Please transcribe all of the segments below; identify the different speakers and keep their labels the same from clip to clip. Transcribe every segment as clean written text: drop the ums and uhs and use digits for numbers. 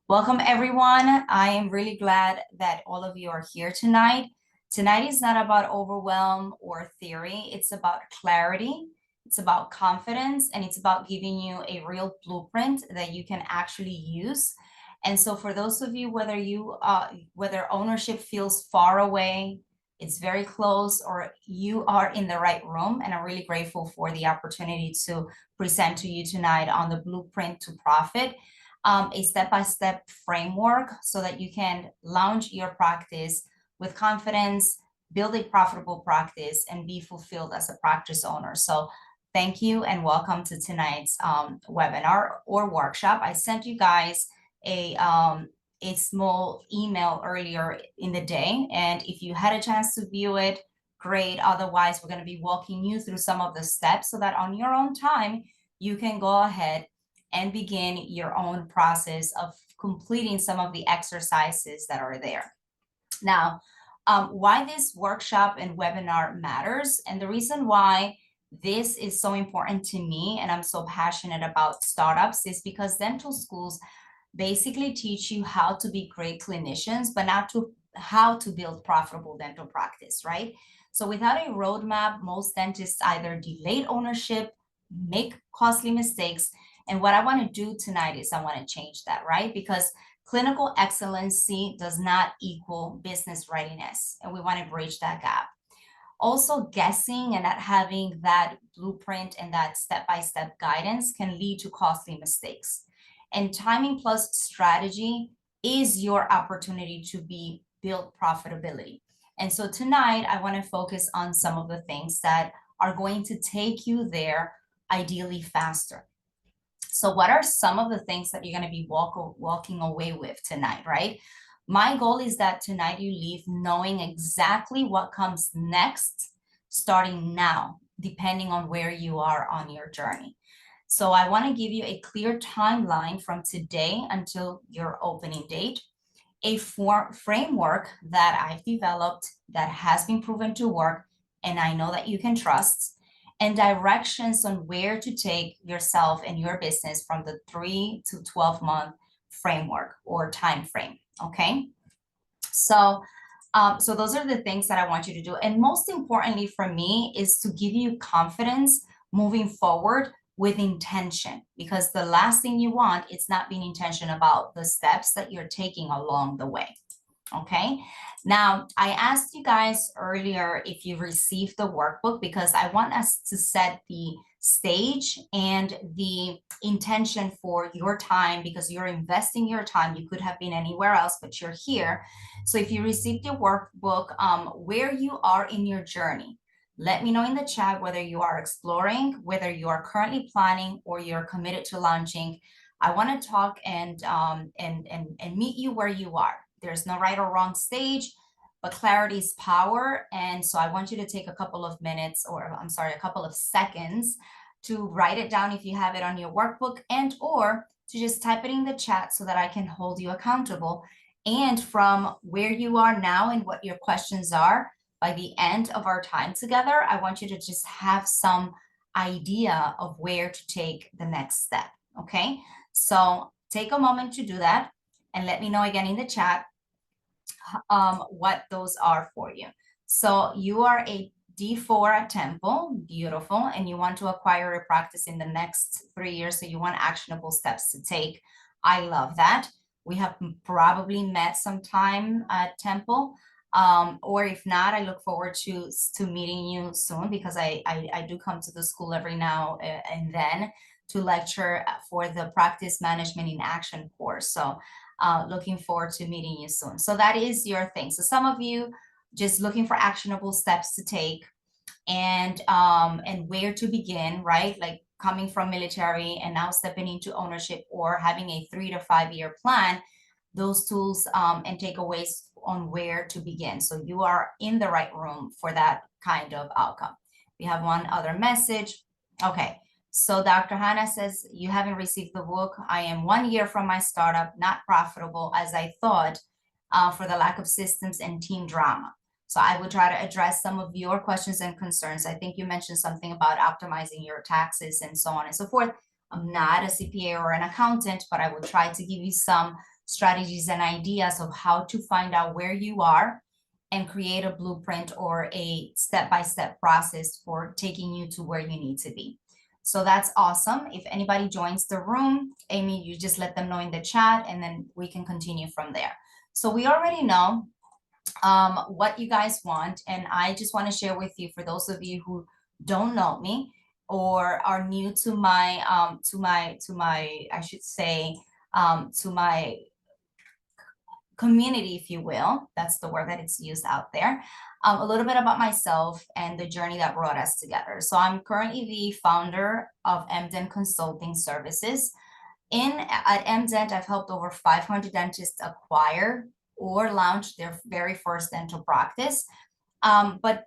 Speaker 1: Welcome, everyone. I am really glad that all of you are here tonight. Tonight is not about overwhelm or theory. It's about clarity. It's about confidence, and it's about giving you a real blueprint that you can actually use. And so for those of you, whether ownership feels far away, it's very close, or you are in the right room, and I'm really grateful for the opportunity to present to you tonight on the blueprint to profit, a step-by-step framework so that you can launch your practice with confidence, build a profitable practice, and be fulfilled as a practice owner. So thank you and welcome to tonight's webinar or workshop. I sent you guys a small email earlier in the day, and if you had a chance to view it, great. Otherwise, we're going to be walking you through some of the steps so that on your own time, you can go ahead and begin your own process of completing some of the exercises that are there. Now, why this workshop and webinar matters, and the reason why this is so important to me and I'm so passionate about startups, is because dental schools basically teach you how to be great clinicians, but not to how to build profitable dental practice, right? So without a roadmap, most dentists either delay ownership, make costly mistakes. And what I want to do tonight is I want to change that, right? Because clinical excellency does not equal business readiness, and we want to bridge that gap. Also, guessing and not having that blueprint and that step-by-step guidance can lead to costly mistakes. And timing plus strategy is your opportunity to build profitability. And so tonight, I want to focus on some of the things that are going to take you there, ideally faster. So what are some of the things that you're going to be walking away with tonight, right? My goal is that tonight you leave knowing exactly what comes next, starting now, depending on where you are on your journey. So I want to give you a clear timeline from today until your opening date, a framework that I've developed that has been proven to work, and I know that you can trust, and directions on where to take yourself and your business from the 3 to 12 month framework or time frame. Okay, so so those are the things that I want you to do, and most importantly for me is to give you confidence moving forward with intention, because the last thing you want is not being intentional about the steps that you're taking along the way. Okay, now I asked you guys earlier if you received the workbook, because I want us to set the stage and the intention for your time, because you're investing your time. You could have been anywhere else, but you're here. So if you received your workbook, where you are in your journey, let me know in the chat whether you are exploring, whether you are currently planning, or you're committed to launching. I want to talk and meet you where you are. There's no right or wrong stage, but clarity is power. And so I want you to take a couple of minutes, or I'm sorry, a couple of seconds to write it down if you have it on your workbook, and or to just type it in the chat so that I can hold you accountable. And from where you are now and what your questions are, by the end of our time together, I want you to just have some idea of where to take the next step. Okay, so take a moment to do that and let me know again in the chat what those are for you. So you are a D4 at Temple, beautiful, and you want to acquire a practice in the next 3 years, so you want actionable steps to take. I love that. We have probably met sometime at Temple, or if not, I look forward to meeting you soon, because I do come to the school every now and then to lecture for the Practice Management in Action course. So looking forward to meeting you soon. So that is your thing. So some of you just looking for actionable steps to take, and where to begin, right? Like coming from military and now stepping into ownership, or having a 3 to 5 year plan, those tools and takeaways on where to begin. So you are in the right room for that kind of outcome. We have one other message. Okay. So Dr. Hannah says, you haven't received the book. I am 1 year from my startup, not profitable as I thought, for the lack of systems and team drama. So I will try to address some of your questions and concerns. I think you mentioned something about optimizing your taxes and so on and so forth. I'm not a CPA or an accountant, but I will try to give you some strategies and ideas of how to find out where you are and create a blueprint or a step-by-step process for taking you to where you need to be. So that's awesome. If anybody joins the room, Amy, you just let them know in the chat and then we can continue from there. So we already know what you guys want, and I just want to share with you, for those of you who don't know me or are new to my I should say to my community, if you will, that's the word that it's used out there, a little bit about myself and the journey that brought us together. So I'm currently the founder of MDent Consulting Services. At MDent, I've helped over 500 dentists acquire or launch their very first dental practice. But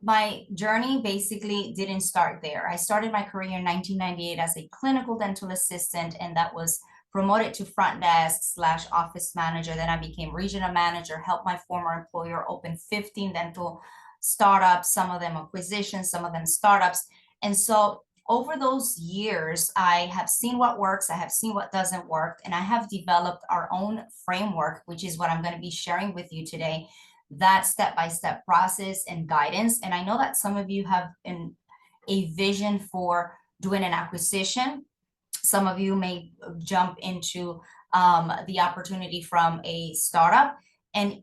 Speaker 1: my journey basically didn't start there. I started my career in 1998 as a clinical dental assistant, and that was promoted to front desk / office manager. Then I became regional manager, helped my former employer open 15 dental startups, some of them acquisitions, some of them startups. And so over those years, I have seen what works, I have seen what doesn't work, and I have developed our own framework, which is what I'm going to be sharing with you today, that step-by-step process and guidance. And I know that some of you have a vision for doing an acquisition. Some of you may jump into the opportunity from a startup. And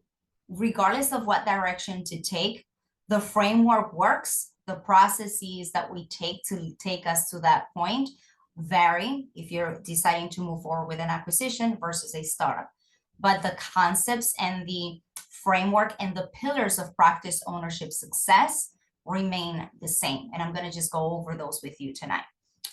Speaker 1: regardless of what direction to take, the framework works. The processes that we take to take us to that point vary if you're deciding to move forward with an acquisition versus a startup. But the concepts and the framework and the pillars of practice ownership success remain the same. And I'm going to just go over those with you tonight.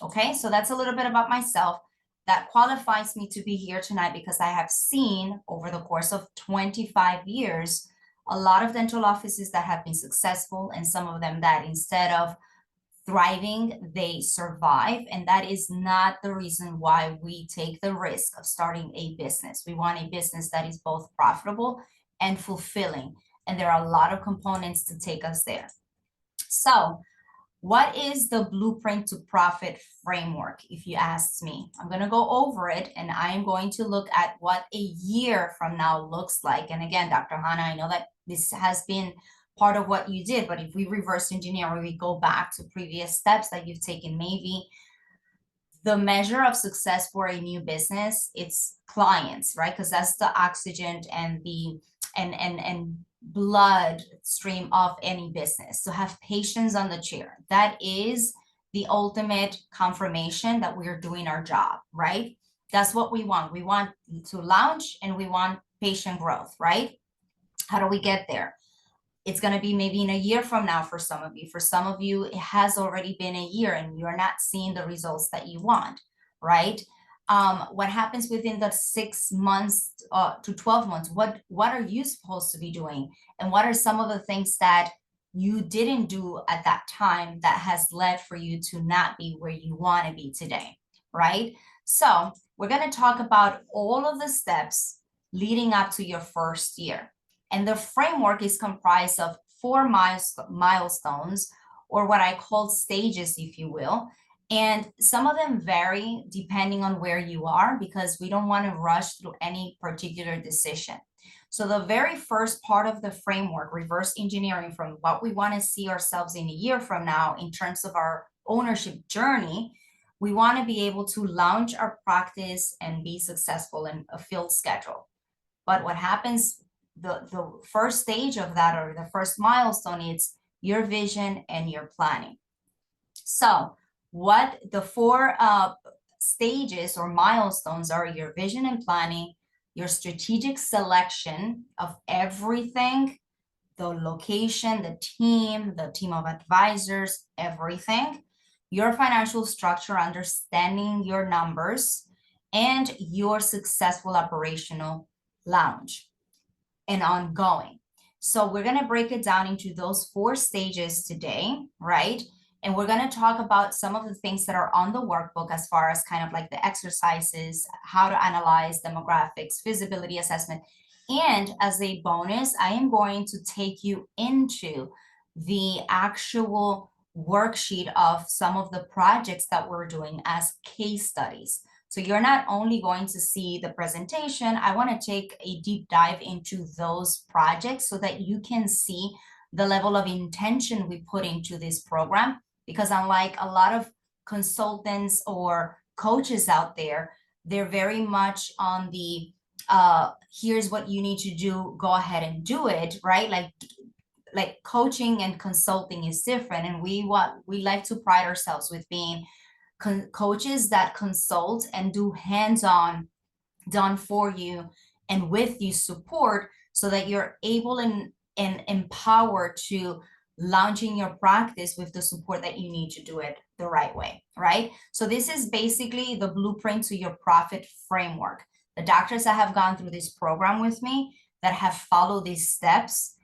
Speaker 1: Okay, so that's a little bit about myself. That qualifies me to be here tonight because I have seen over the course of 25 years a lot of dental offices that have been successful, and some of them that instead of thriving, they survive. And that is not the reason why we take the risk of starting a business. We want a business that is both profitable and fulfilling. And there are a lot of components to take us there. So what is the blueprint to profit framework, if you ask me? I'm going to go over it, and I am going to look at what a year from now looks like. And again, Dr. Hannah, I know that this has been part of what you did, but if we reverse engineer, or we go back to previous steps that you've taken, maybe the measure of success for a new business, it's clients, right? Because that's the oxygen and the and blood stream of any business. So have patience on the chair. That is the ultimate confirmation that we're doing our job, right? That's what we want. We want to launch and we want patient growth, right? How do we get there? It's going to be maybe in a year from now for some of you. For some of you, it has already been a year and you're not seeing the results that you want, right? What happens within the 6 months to 12 months? What are you supposed to be doing? And what are some of the things that you didn't do at that time that has led for you to not be where you want to be today, right? So we're going to talk about all of the steps leading up to your first year. And the framework is comprised of 4 milestones, or what I call stages, if you will. And some of them vary depending on where you are, because we don't want to rush through any particular decision. So the very first part of the framework, reverse engineering from what we want to see ourselves in a year from now in terms of our ownership journey, we want to be able to launch our practice and be successful in a field schedule. But what happens, the first stage of that, or the first milestone, is your vision and your planning. So what the 4 stages or milestones are: your vision and planning, your strategic selection of everything, the location, the team of advisors, everything, your financial structure, understanding your numbers, and your successful operational launch and ongoing. So we're going to break it down into those 4 stages today, right? And we're going to talk about some of the things that are on the workbook as far as kind of like the exercises, how to analyze demographics, feasibility assessment. And as a bonus, I am going to take you into the actual worksheet of some of the projects that we're doing as case studies. So you're not only going to see the presentation, I want to take a deep dive into those projects so that you can see the level of intention we put into this program. Because unlike a lot of consultants or coaches out there, they're very much on the here's what you need to do, go ahead and do it, right? Like coaching and consulting is different, and we like to pride ourselves with being coaches that consult and do hands-on, done for you and with you support, so that you're able and empowered to launching your practice with the support that you need to do it the right way, right? So this is basically the blueprint to your profit framework. The doctors that have gone through this program with me, that have followed these steps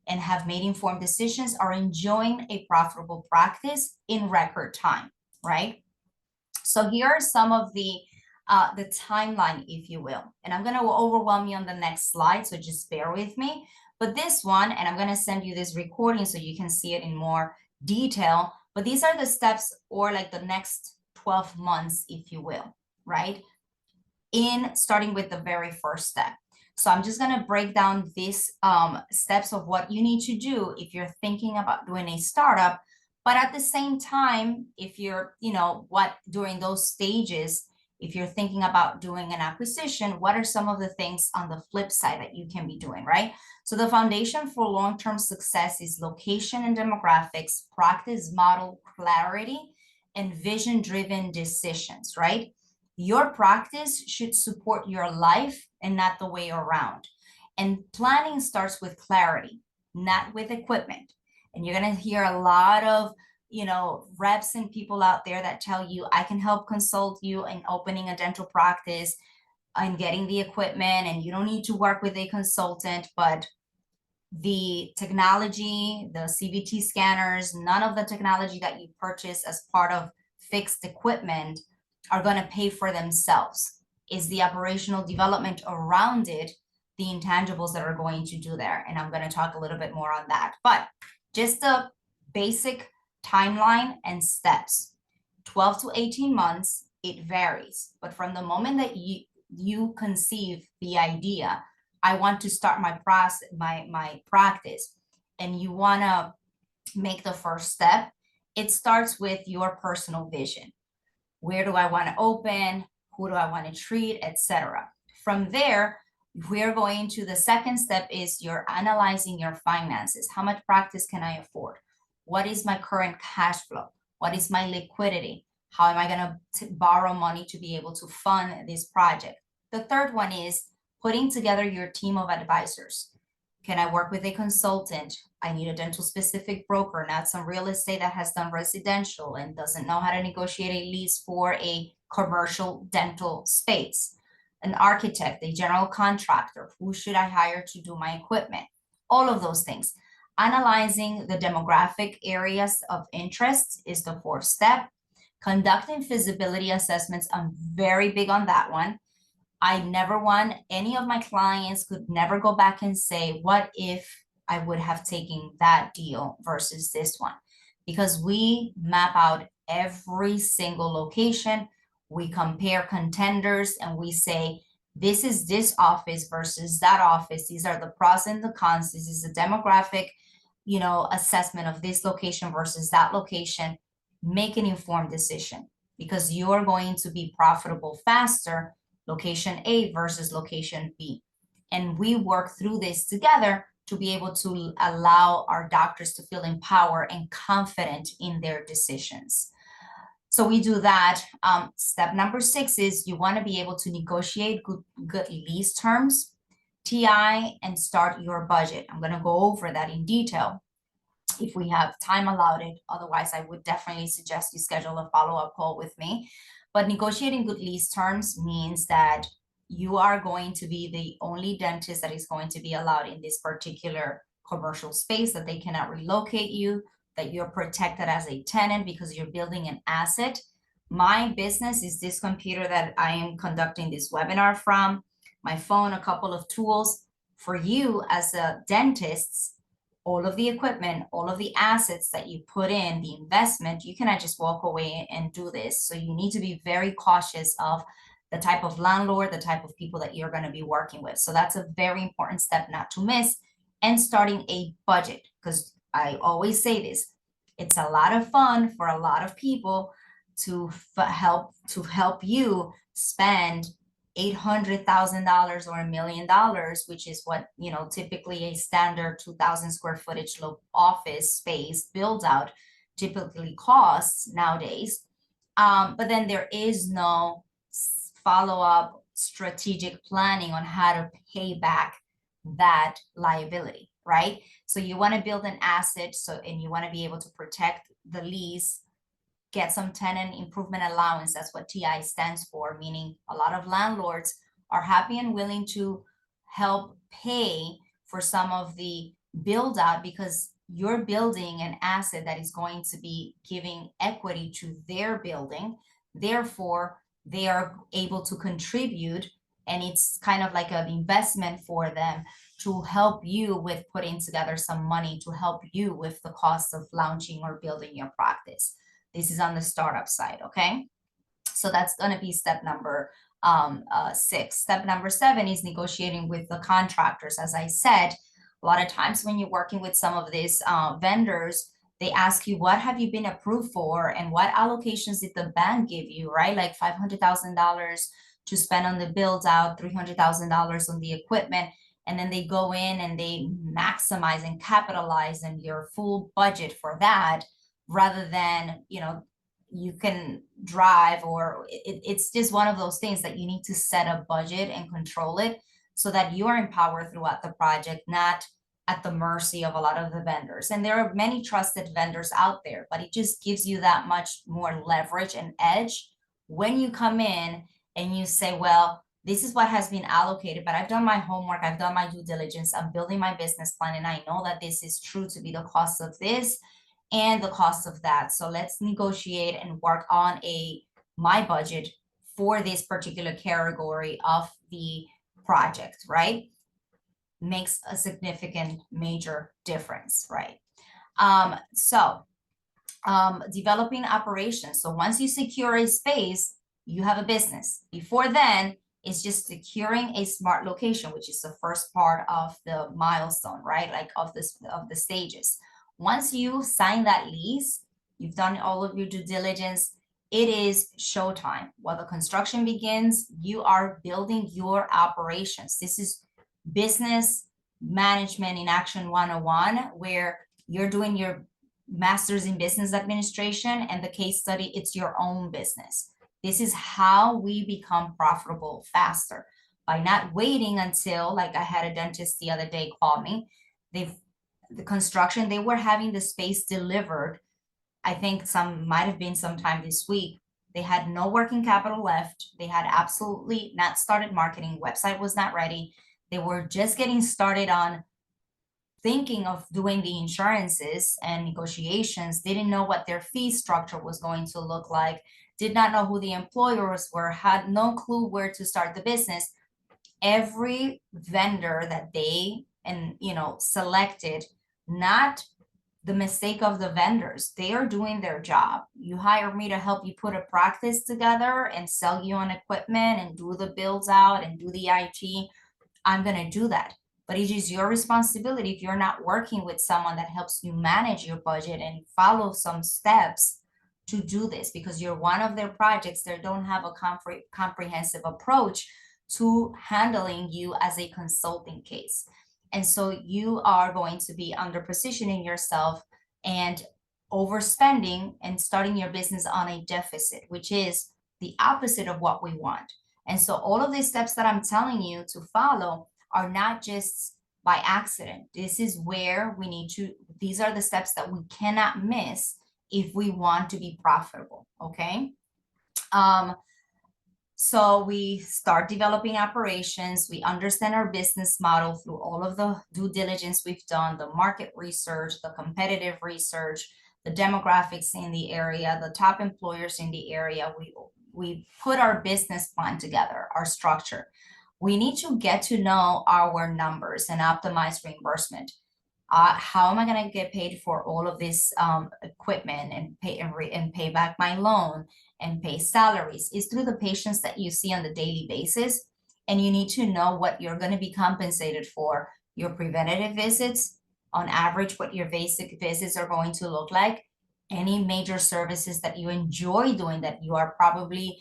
Speaker 1: and have made informed decisions, are enjoying a profitable practice in record time, right? So here are some of the timeline, if you will, and I'm going to overwhelm you on the next slide, so just bear with me. But this one, and I'm going to send you this recording so you can see it in more detail, but these are the steps, or like the next 12 months, if you will, right? In starting with the very first step. So I'm just going to break down these steps of what you need to do if you're thinking about doing a startup. But at the same time, if you're, during those stages, if you're thinking about doing an acquisition, what are some of the things on the flip side that you can be doing, right? So the foundation for long-term success is location and demographics, practice model clarity, and vision-driven decisions, right? Your practice should support your life and not the way around. And planning starts with clarity, not with equipment. And you're going to hear a lot of, reps and people out there that tell you, I can help consult you in opening a dental practice and getting the equipment, and you don't need to work with a consultant. But the technology, the CBT scanners, none of the technology that you purchase as part of fixed equipment are going to pay for themselves. Is the operational development around it, the intangibles that are going to do there. And I'm going to talk a little bit more on that. But just the basic timeline and steps, 12 to 18 months, it varies. But from the moment that you conceive the idea, I want to start my process, my practice, and you want to make the first step, it starts with your personal vision. Where do I want to open? Who do I want to treat, etc. From there, we're going to the second step, is you're analyzing your finances. How much practice can I afford? What is my current cash flow? What is my liquidity? How am I going to borrow money to be able to fund this project? The third one is putting together your team of advisors. Can I work with a consultant? I need a dental specific broker, not some real estate that has done residential and doesn't know how to negotiate a lease for a commercial dental space. An architect, a general contractor, who should I hire to do my equipment? All of those things. Analyzing the demographic areas of interest is the fourth step. Conducting feasibility assessments, I'm very big on that one. I never want any of my clients could never go back and say, what if I would have taken that deal versus this one? Because we map out every single location, we compare contenders, and we say, this is this office versus that office. These are the pros and the cons. This is a demographic, assessment of this location versus that location. Make an informed decision, because you're going to be profitable faster location A versus location B. And we work through this together to be able to allow our doctors to feel empowered and confident in their decisions. So we do that. Step number 6 is you want to be able to negotiate good lease terms, TI, and start your budget. I'm going to go over that in detail if we have time allowed it. Otherwise, I would definitely suggest you schedule a follow-up call with me. But negotiating good lease terms means that you are going to be the only dentist that is going to be allowed in this particular commercial space, that they cannot relocate you, that you're protected as a tenant because you're building an asset. My business is this computer that I am conducting this webinar from, my phone, a couple of tools. For you as a dentist, all of the equipment, all of the assets that you put in, the investment, you cannot just walk away and do this. So you need to be very cautious of the type of landlord, the type of people that you're going to be working with. So that's a very important step not to miss. And starting a budget, because I always say this, it's a lot of fun for a lot of people to help you spend $800,000 or $1 million, which is what, typically a standard 2,000 square footage office space build out typically costs nowadays. But then there is no follow-up strategic planning on how to pay back that liability, right? So you want to build an asset, and you want to be able to protect the lease, get some tenant improvement allowance. That's what TI stands for, meaning a lot of landlords are happy and willing to help pay for some of the build out, because you're building an asset that is going to be giving equity to their building. Therefore, they are able to contribute, and it's kind of like an investment for them to help you with putting together some money to help you with the cost of launching or building your practice. This is on the startup side, okay? So that's going to be step number 6. Step number 7 is negotiating with the contractors. As I said, a lot of times when you're working with some of these vendors, they ask you, what have you been approved for, and what allocations did the bank give you, right? Like $500,000 to spend on the build out, $300,000 on the equipment, and then they go in and they maximize and capitalize on your full budget for that, rather than, you can drive, or it's just one of those things that you need to set a budget and control it so that you are empowered throughout the project, not at the mercy of a lot of the vendors. And there are many trusted vendors out there, but it just gives you that much more leverage and edge when you come in and you say, well, this is what has been allocated, but I've done my homework, I've done my due diligence, I'm building my business plan, and I know that this is true to be the cost of this and the cost of that. So let's negotiate and work on my budget for this particular category of the project, right? Makes a significant major difference, right? Developing operations. So once you secure a space, you have a business. Before then, it's just securing a smart location, which is the first part of the milestone, right? Like of the stages. Once you sign that lease, you've done all of your due diligence, it is showtime. While the construction begins, you are building your operations. This is business management in action 101, where you're doing your master's in business administration, and the case study, it's your own business. This is how we become profitable faster, by not waiting until, like I had a dentist the other day call me. The construction, they were having the space delivered. I think might have been sometime this week. They had no working capital left. They had absolutely not started marketing. Website was not ready. They were just getting started on thinking of doing the insurances and negotiations, didn't know what their fee structure was going to look like, did not know who the employers were, had no clue where to start the business. Every vendor that they selected, not the mistake of the vendors, they are doing their job. You hire me to help you put a practice together and sell you on equipment and do the builds out and do the IT. I'm going to do that. But it is your responsibility, if you're not working with someone that helps you manage your budget and follow some steps to do this, because you're one of their projects. They don't have a comprehensive approach to handling you as a consulting case. And so you are going to be under positioning yourself and overspending and starting your business on a deficit, which is the opposite of what we want. And so all of these steps that I'm telling you to follow are not just by accident. This is where we need to, these are the steps that we cannot miss if we want to be profitable, okay? So we start developing operations. We understand our business model through all of the due diligence we've done, the market research, the competitive research, the demographics in the area, the top employers in the area. We put our business plan together, our structure. We need to get to know our numbers and optimize reimbursement. How am I going to get paid for all of this equipment and pay back my loan and pay salaries. It's through the patients that you see on the daily basis. And you need to know what you're going to be compensated for. Your preventative visits, on average, what your basic visits are going to look like. Any major services that you enjoy doing that you are probably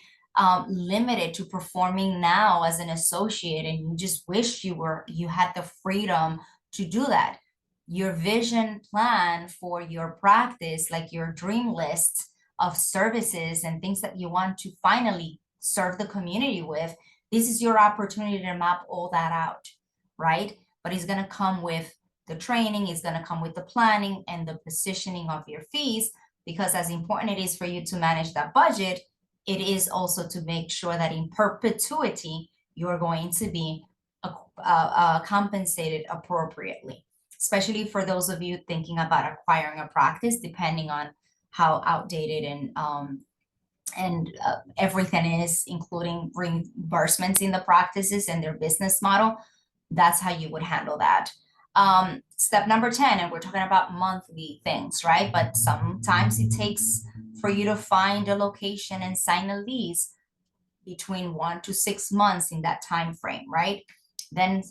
Speaker 1: limited to performing now as an associate, and you just wish you had the freedom to do that. Your vision plan for your practice, like your dream list of services and things that you want to finally serve the community with, this is your opportunity to map all that out, right? But it's going to come with the training, it's going to come with the planning and the positioning of your fees, because as important it is for you to manage that budget, it is also to make sure that in perpetuity, you're going to be compensated appropriately, especially for those of you thinking about acquiring a practice, depending on how outdated and everything is, including reimbursements in the practices and their business model. That's how you would handle that. Step number 10, and we're talking about monthly things, right? But sometimes it takes for you to find a location and sign a lease between 1 to 6 months in that time frame, right? Then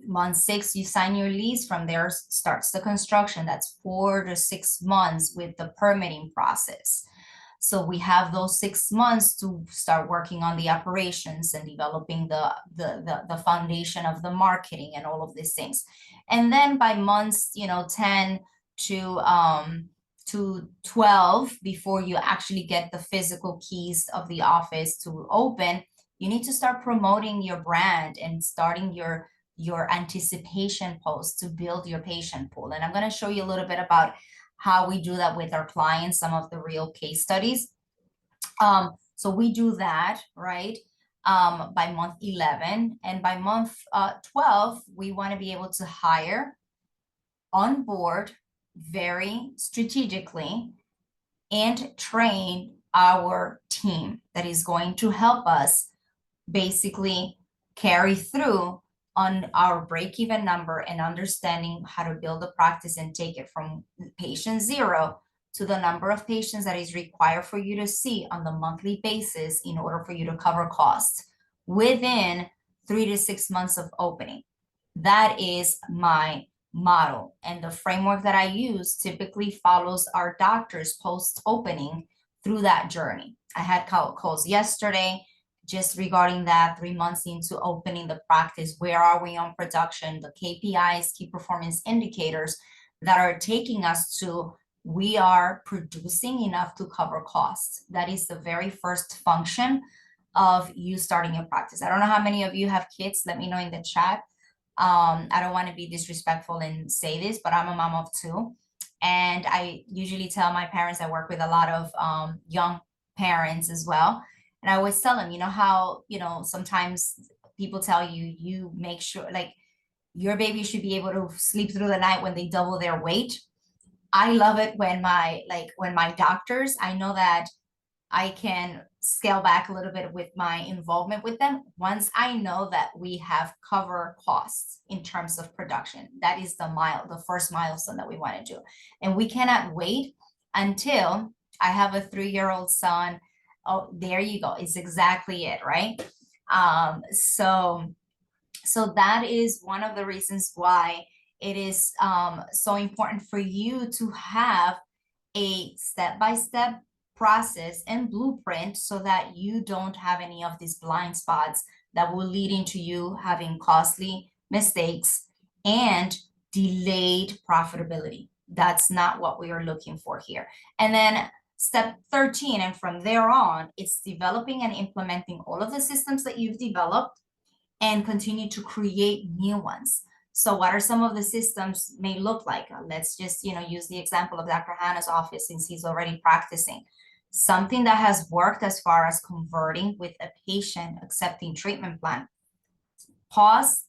Speaker 1: month 6, you sign your lease. From there starts the construction. That's 4 to 6 months with the permitting process. So we have those 6 months to start working on the operations and developing the foundation of the marketing and all of these things. And then by months, 10 to 12, before you actually get the physical keys of the office to open, you need to start promoting your brand and starting your anticipation posts to build your patient pool. And I'm going to show you a little bit about how we do that with our clients, some of the real case studies. So we do that, right, by month 11. And by month 12, we want to be able to hire, onboard very strategically, and train our team that is going to help us basically carry through on our break-even number and understanding how to build a practice and take it from patient 0 to the number of patients that is required for you to see on the monthly basis in order for you to cover costs within 3 to 6 months of opening. That is my model. And the framework that I use typically follows our doctors post-opening through that journey. I had calls yesterday just regarding that, 3 months into opening the practice. Where are we on production? The KPIs, key performance indicators that are taking us to, we are producing enough to cover costs. That is the very first function of you starting a practice. I don't know how many of you have kids. Let me know in the chat. I don't want to be disrespectful and say this, but I'm a mom of 2. And I usually tell my parents, I work with a lot of young parents as well. And I always tell them, how, sometimes people tell you, you make sure like your baby should be able to sleep through the night when they double their weight. I love it when my doctors, I know that I can scale back a little bit with my involvement with them once I know that we have cover costs in terms of production. That is the first milestone that we want to do. And we cannot wait until I have a 3-year-old son. Oh, there you go. It's exactly it, right? So that is one of the reasons why it is so important for you to have a step-by-step process and blueprint so that you don't have any of these blind spots that will lead into you having costly mistakes and delayed profitability. That's not what we are looking for here. And then step 13, and from there on, it's developing and implementing all of the systems that you've developed and continue to create new ones. So what are some of the systems may look like? Let's just, use the example of Dr. Hannah's office, since he's already practicing. Something that has worked as far as converting with a patient accepting treatment plan. Pause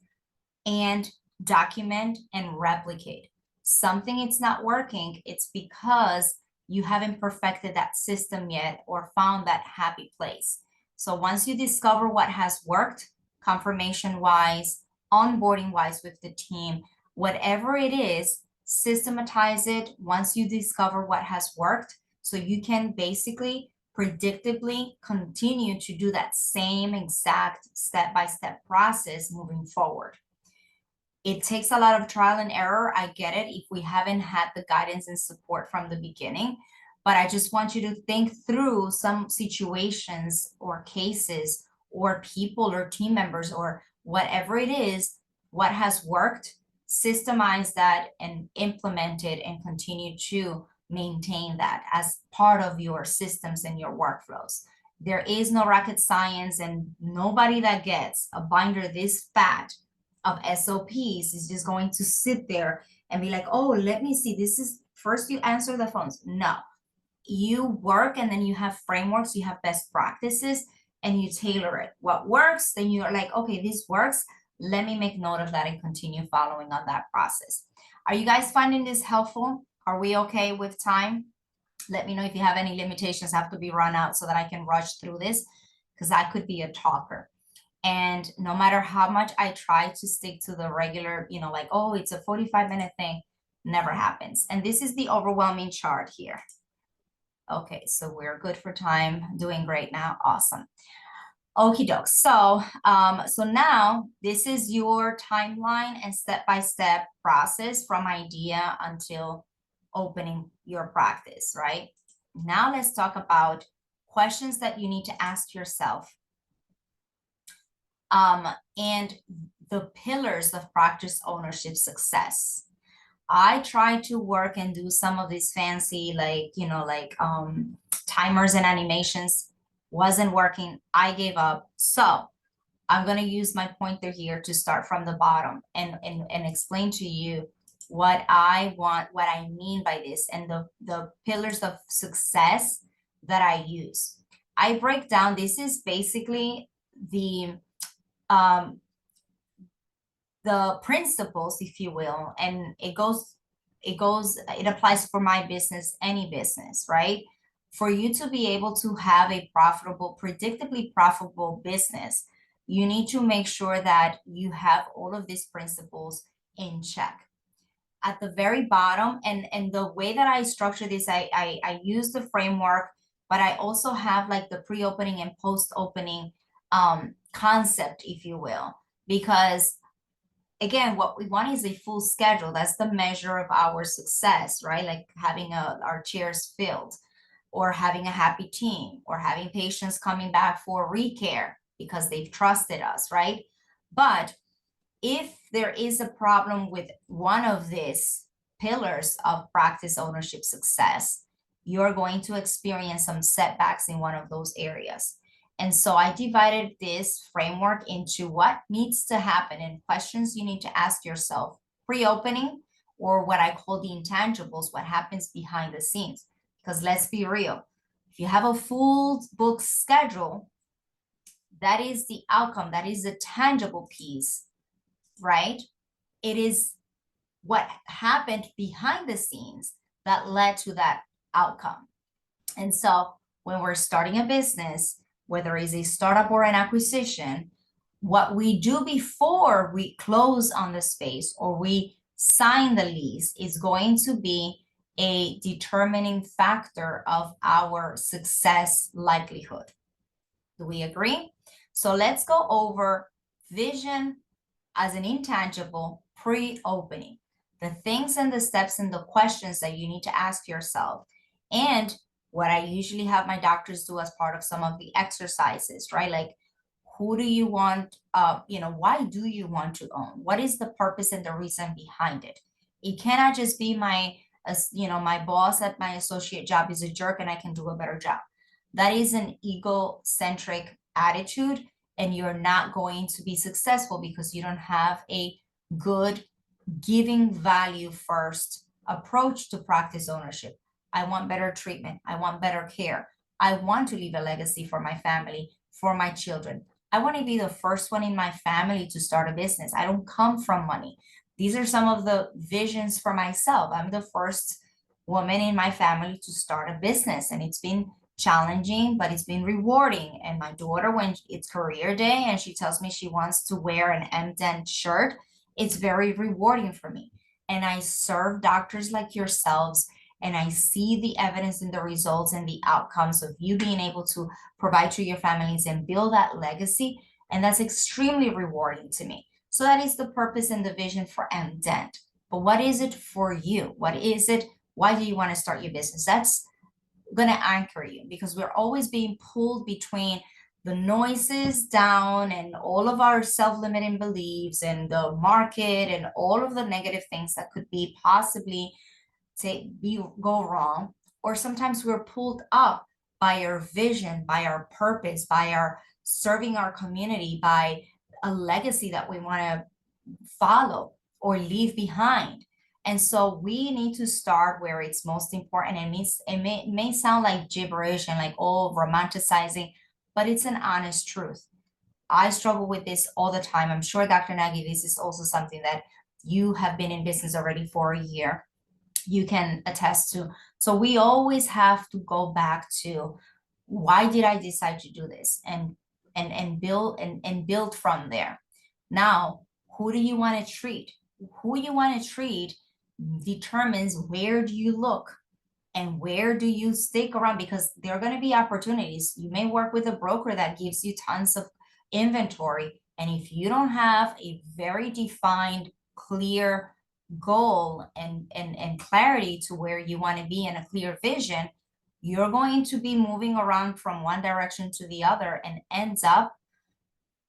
Speaker 1: and document and replicate. Something it's not working, it's because you haven't perfected that system yet or found that happy place. So once you discover what has worked, confirmation-wise, onboarding-wise with the team, whatever it is, systematize it once you discover what has worked, so you can basically predictably continue to do that same exact step-by-step process moving forward. It takes a lot of trial and error. I get it if we haven't had the guidance and support from the beginning, but I just want you to think through some situations or cases or people or team members or whatever it is, what has worked, systemize that and implement it and continue to maintain that as part of your systems and your workflows. There is no rocket science, and nobody that gets a binder this fat of SOPs is just going to sit there and be like, oh, let me see, this is first you answer the phones. No, you work and then you have frameworks, you have best practices, and you tailor it. What works, then you're like, okay, this works. Let me make note of that and continue following on that process. Are you guys finding this helpful? Are we okay with time? Let me know if you have any limitations have to be run out so that I can rush through this, because I could be a talker. And no matter how much I try to stick to the regular, like, oh, it's a 45-minute thing, never happens. And this is the overwhelming chart here. Okay, so we're good for time, doing great now, awesome. Okie doke. So now this is your timeline and step-by-step process from idea until opening your practice, right? Now let's talk about questions that you need to ask yourself. And the pillars of practice ownership success. I tried to work and do some of these fancy, timers and animations. Wasn't working. I gave up. So I'm going to use my pointer here to start from the bottom and explain to you what I want, what I mean by this, and the pillars of success that I use. I break down, this is basically the principles, if you will, and it applies for my business, any business, right? For you to be able to have a profitable, predictably profitable business, you need to make sure that you have all of these principles in check. At the very bottom, and the way that I structure this, I use the framework, but I also have like the pre-opening and post-opening concept, if you will, because again, what we want is a full schedule. That's the measure of our success, right? Like having our chairs filled, or having a happy team, or having patients coming back for recare because they've trusted us, right? But if there is a problem with one of these pillars of practice ownership success, you're going to experience some setbacks in one of those areas. And so I divided this framework into what needs to happen and questions you need to ask yourself pre-opening, or what I call the intangibles, what happens behind the scenes. Because let's be real, if you have a full book schedule, that is the outcome, that is the tangible piece, right? It is what happened behind the scenes that led to that outcome. And so when we're starting a business, whether it's a startup or an acquisition, what we do before we close on the space or we sign the lease is going to be a determining factor of our success likelihood. Do we agree? So let's go over vision as an intangible pre-opening, the things and the steps and the questions that you need to ask yourself, and what I usually have my doctors do as part of some of the exercises, right? Like, who do you want, why do you want to own? What is the purpose and the reason behind it? It cannot just be my boss at my associate job is a jerk and I can do a better job. That is an egocentric attitude, and you're not going to be successful because you don't have a good giving value first approach to practice ownership. I want better treatment. I want better care. I want to leave a legacy for my family, for my children. I want to be the first one in my family to start a business. I don't come from money. These are some of the visions for myself. I'm the first woman in my family to start a business, and it's been challenging, but it's been rewarding. And my daughter, when it's career day and she tells me she wants to wear an M-Dent shirt, it's very rewarding for me. And I serve doctors like yourselves, and I see the evidence and the results and the outcomes of you being able to provide to your families and build that legacy. And that's extremely rewarding to me. So that is the purpose and the vision for MDent. But what is it for you? What is it? Why do you want to start your business? That's going to anchor you, because we're always being pulled between the noises down and all of our self-limiting beliefs and the market and all of the negative things that could be possibly go wrong. Or sometimes we're pulled up by our vision, by our purpose, by our serving our community, by a legacy that we want to follow or leave behind. And so we need to start where it's most important. It may sound like gibberish and like, oh, romanticizing, but it's an honest truth. I struggle with this all the time. I'm sure, Dr. Nagy, this is also something that you have been in business already for a year. You can attest to. So we always have to go back to, why did I decide to do this? And build from there. Now, who do you want to treat? Who you want to treat determines where do you look and where do you stick around, because there are going to be opportunities. You may work with a broker that gives you tons of inventory, and if you don't have a very defined, clear goal and clarity to where you want to be and a clear vision, you're going to be moving around from one direction to the other and ends up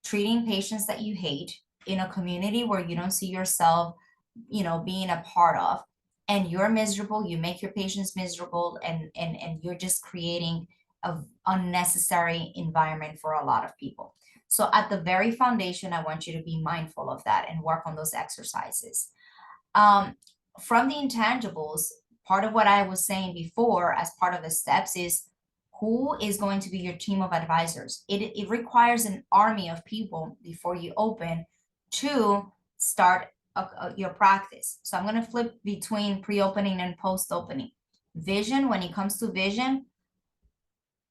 Speaker 1: treating patients that you hate in a community where you don't see yourself, being a part of, and you're miserable. You make your patients miserable, and you're just creating a unnecessary environment for a lot of people. So at the very foundation, I want you to be mindful of that and work on those exercises. From the intangibles, part of what I was saying before as part of the steps is, who is going to be your team of advisors? It requires an army of people before you open to start your practice. So I'm going to flip between pre-opening and post-opening. Vision, when it comes to vision,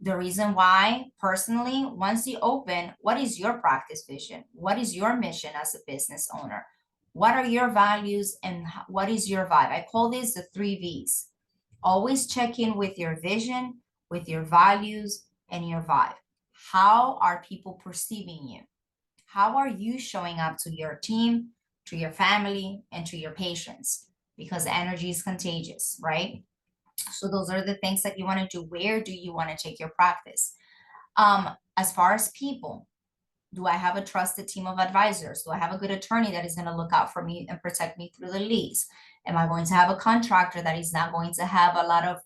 Speaker 1: the reason why, personally, once you open, what is your practice vision? What is your mission as a business owner? What are your values and what is your vibe? I call this the 3 V's. Always check in with your vision, with your values, and your vibe. How are people perceiving you? How are you showing up to your team, to your family, and to your patients? Because energy is contagious, right? So those are the things that you want to do. Where do you want to take your practice? As far as people, do I have a trusted team of advisors? Do I have a good attorney that is going to look out for me and protect me through the lease? Am I going to have a contractor that is not going to have a lot of,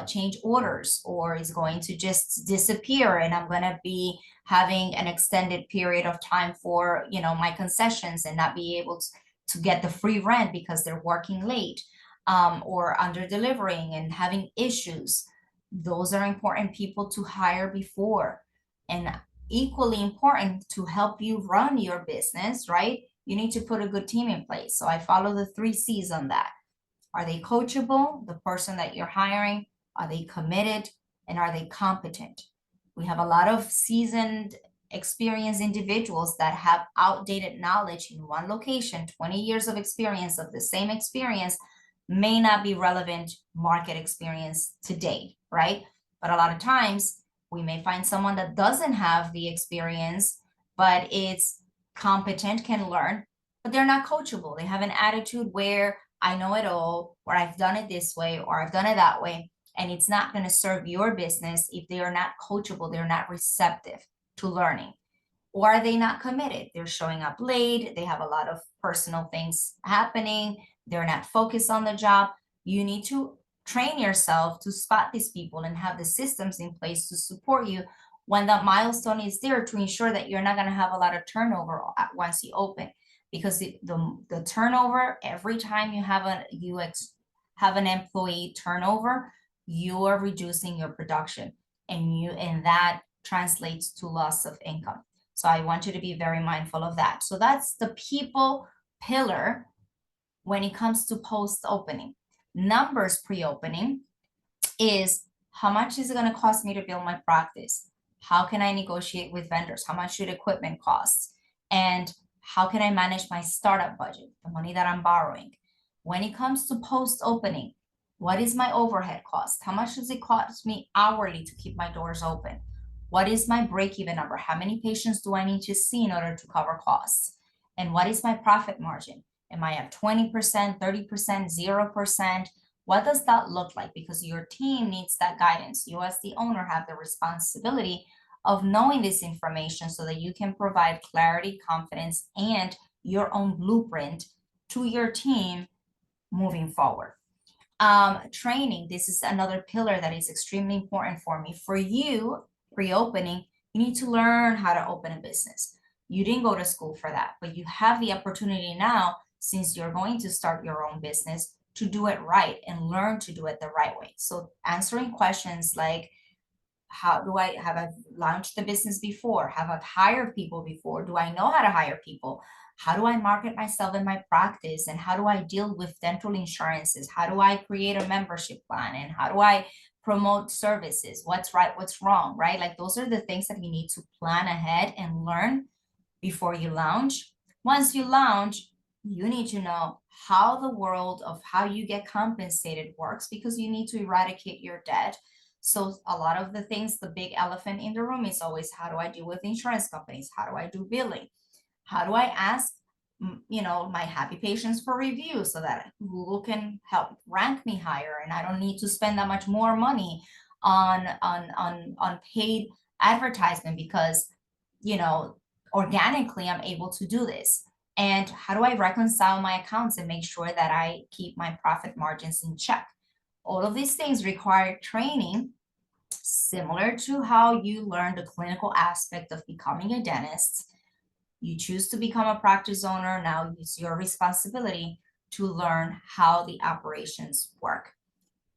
Speaker 1: change orders, or is going to just disappear and I'm going to be having an extended period of time for, my concessions and not be able to get the free rent because they're working late, or under delivering and having issues? Those are important people to hire before. And equally important, to help you run your business, right? You need to put a good team in place. So I follow the 3 C's on that. Are they coachable, the person that you're hiring? Are they committed? And are they competent? We have a lot of seasoned, experienced individuals that have outdated knowledge in one location. 20 years of experience of the same experience may not be relevant market experience today, right? But a lot of times we may find someone that doesn't have the experience, but it's competent, can learn, but they're not coachable. They have an attitude where I know it all, or I've done it this way, or I've done it that way. And it's not going to serve your business if they are not coachable, they're not receptive to learning. Or are they not committed? They're showing up late, they have a lot of personal things happening, they're not focused on the job. You need to train yourself to spot these people and have the systems in place to support you when that milestone is there, to ensure that you're not going to have a lot of turnover once you open. Because the turnover, every time you have an employee turnover, you are reducing your production, and that translates to loss of income. So I want you to be very mindful of that. So that's the people pillar when it comes to post-opening. Numbers pre-opening is, how much is it going to cost me to build my practice? How can I negotiate with vendors? How much should equipment cost? And how can I manage my startup budget, the money that I'm borrowing? When it comes to post-opening, what is my overhead cost? How much does it cost me hourly to keep my doors open? What is my break-even number? How many patients do I need to see in order to cover costs? And what is my profit margin? Am I at 20%, 30%, 0%? What does that look like? Because your team needs that guidance. You as the owner have the responsibility of knowing this information so that you can provide clarity, confidence, and your own blueprint to your team moving forward. Training, this is another pillar that is extremely important for me. For you, pre-opening, you need to learn how to open a business. You didn't go to school for that, but you have the opportunity now, since you're going to start your own business, to do it right and learn to do it the right way. So answering questions like, have I launched the business before? Have I hired people before? Do I know how to hire people? How do I market myself in my practice? And how do I deal with dental insurances? How do I create a membership plan? And how do I promote services? What's right? What's wrong, right? Like those are the things that you need to plan ahead and learn before you launch. Once you launch, you need to know how the world of how you get compensated works, because you need to eradicate your debt. So a lot of the things, the big elephant in the room is always, how do I deal with insurance companies? How do I do billing? How do I ask, my happy patients for review so that Google can help rank me higher and I don't need to spend that much more money on paid advertisement, because organically I'm able to do this. And how do I reconcile my accounts and make sure that I keep my profit margins in check? All of these things require training, similar to how you learn the clinical aspect of becoming a dentist. You choose to become a practice owner. Now it's your responsibility to learn how the operations work.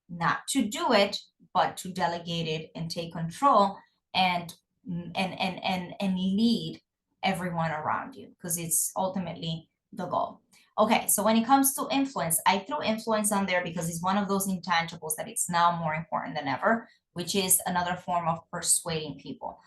Speaker 1: Not to do it, but to delegate it and take control and lead everyone around you, because it's ultimately the goal. Okay, so when it comes to influence, I threw influence on there because it's one of those intangibles that it's now more important than ever, which is another form of persuading people.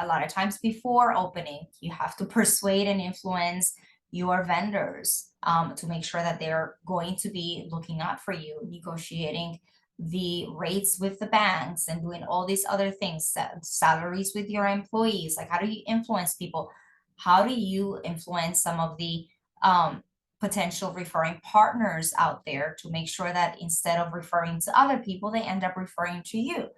Speaker 1: A lot of times before opening, you have to persuade and influence your vendors to make sure that they're going to be looking out for you, negotiating the rates with the banks and doing all these other things, salaries with your employees. Like, how do you influence people? How do you influence some of the potential referring partners out there to make sure that instead of referring to other people, they end up referring to you?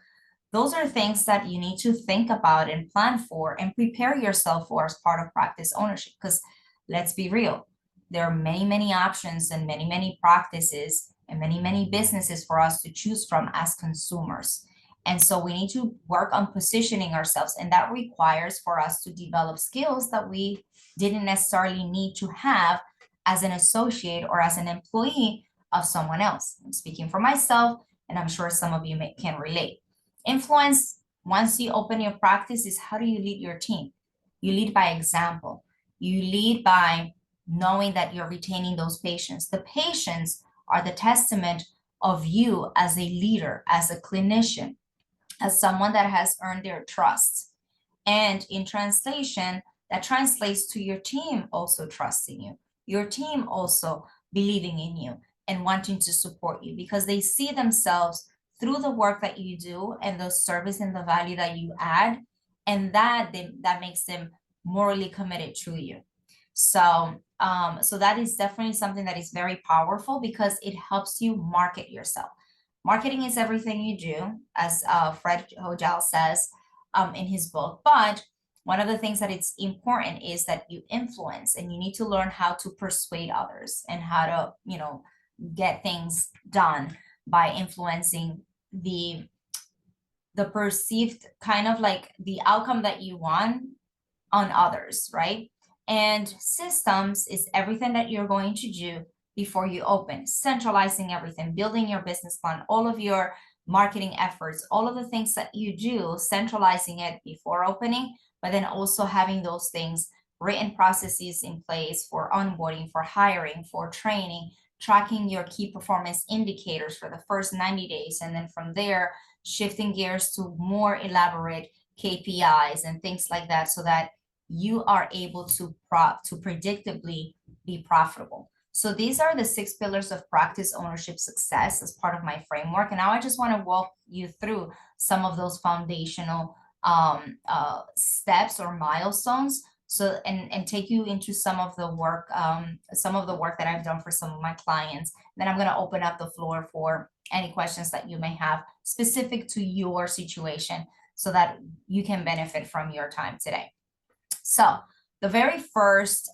Speaker 1: Those are things that you need to think about and plan for and prepare yourself for as part of practice ownership. Because let's be real, there are many, many options and many, many practices and many, many businesses for us to choose from as consumers. And so we need to work on positioning ourselves, and that requires for us to develop skills that we didn't necessarily need to have as an associate or as an employee of someone else. I'm speaking for myself, and I'm sure some of you can relate. Influence, once you open your practice, is how do you lead your team? You lead by example. You lead by knowing that you're retaining those patients. The patients are the testament of you as a leader, as a clinician, as someone that has earned their trust. And in translation, that translates to your team also trusting you, your team also believing in you and wanting to support you, because they see themselves through the work that you do and the service and the value that you add, and that makes them morally committed to you. So that is definitely something that is very powerful, because it helps you market yourself. Marketing is everything you do, as Fred Hojal says in his book. But one of the things that it's important is that you influence, and you need to learn how to persuade others and how to, get things done by influencing the perceived kind of like the outcome that you want on others, right? And systems is everything that you're going to do before you open, centralizing everything, building your business plan, all of your marketing efforts, all of the things that you do, centralizing it before opening, but then also having those things, written processes in place for onboarding, for hiring, for training, tracking your key performance indicators for the first 90 days. And then from there, shifting gears to more elaborate KPIs and things like that, so that you are able to predictably be profitable. So these are the 6 pillars of practice ownership success as part of my framework. And now I just want to walk you through some of those foundational steps or milestones. So and take you into some of the work that I've done for some of my clients. Then I'm going to open up the floor for any questions that you may have specific to your situation so that you can benefit from your time today. So the very first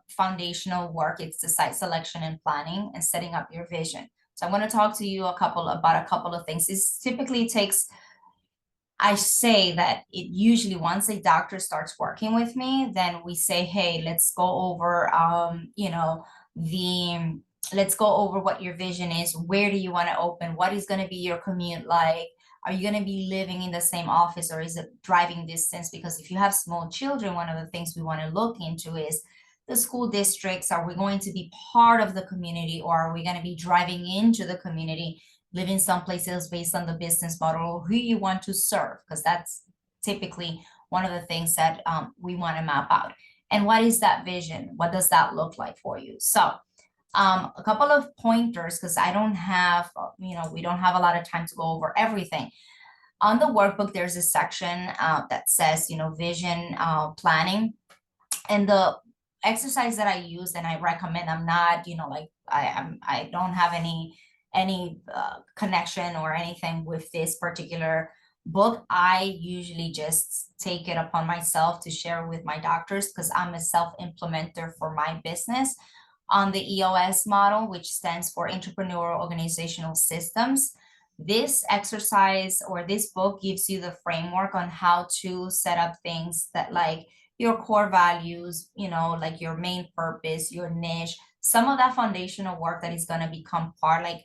Speaker 1: foundational work is the site selection and planning and setting up your vision. So I'm going to talk to you about a couple of things. This typically takes, I say that it usually once a doctor starts working with me, then we say, hey, let's go over, let's go over what your vision is. Where do you want to open? What is going to be your commute like? Are you going to be living in the same office or is it driving distance? Because if you have small children, one of the things we want to look into is the school districts. Are we going to be part of the community or are we going to be driving into the community? Living someplace else based on the business model or who you want to serve, because that's typically one of the things that we want to map out. And what is that vision? What does that look like for you? So a couple of pointers, because I don't have, we don't have a lot of time to go over everything. On the workbook, there's a section that says, vision planning. And the exercise that I use and I recommend, I'm not, like I don't have any connection or anything with this particular book. I usually just take it upon myself to share with my doctors because I'm a self-implementer for my business on the EOS model, which stands for Entrepreneurial Organizational Systems. This exercise or this book gives you the framework on how to set up things that like your core values, like your main purpose, your niche, some of that foundational work that is going to become part, like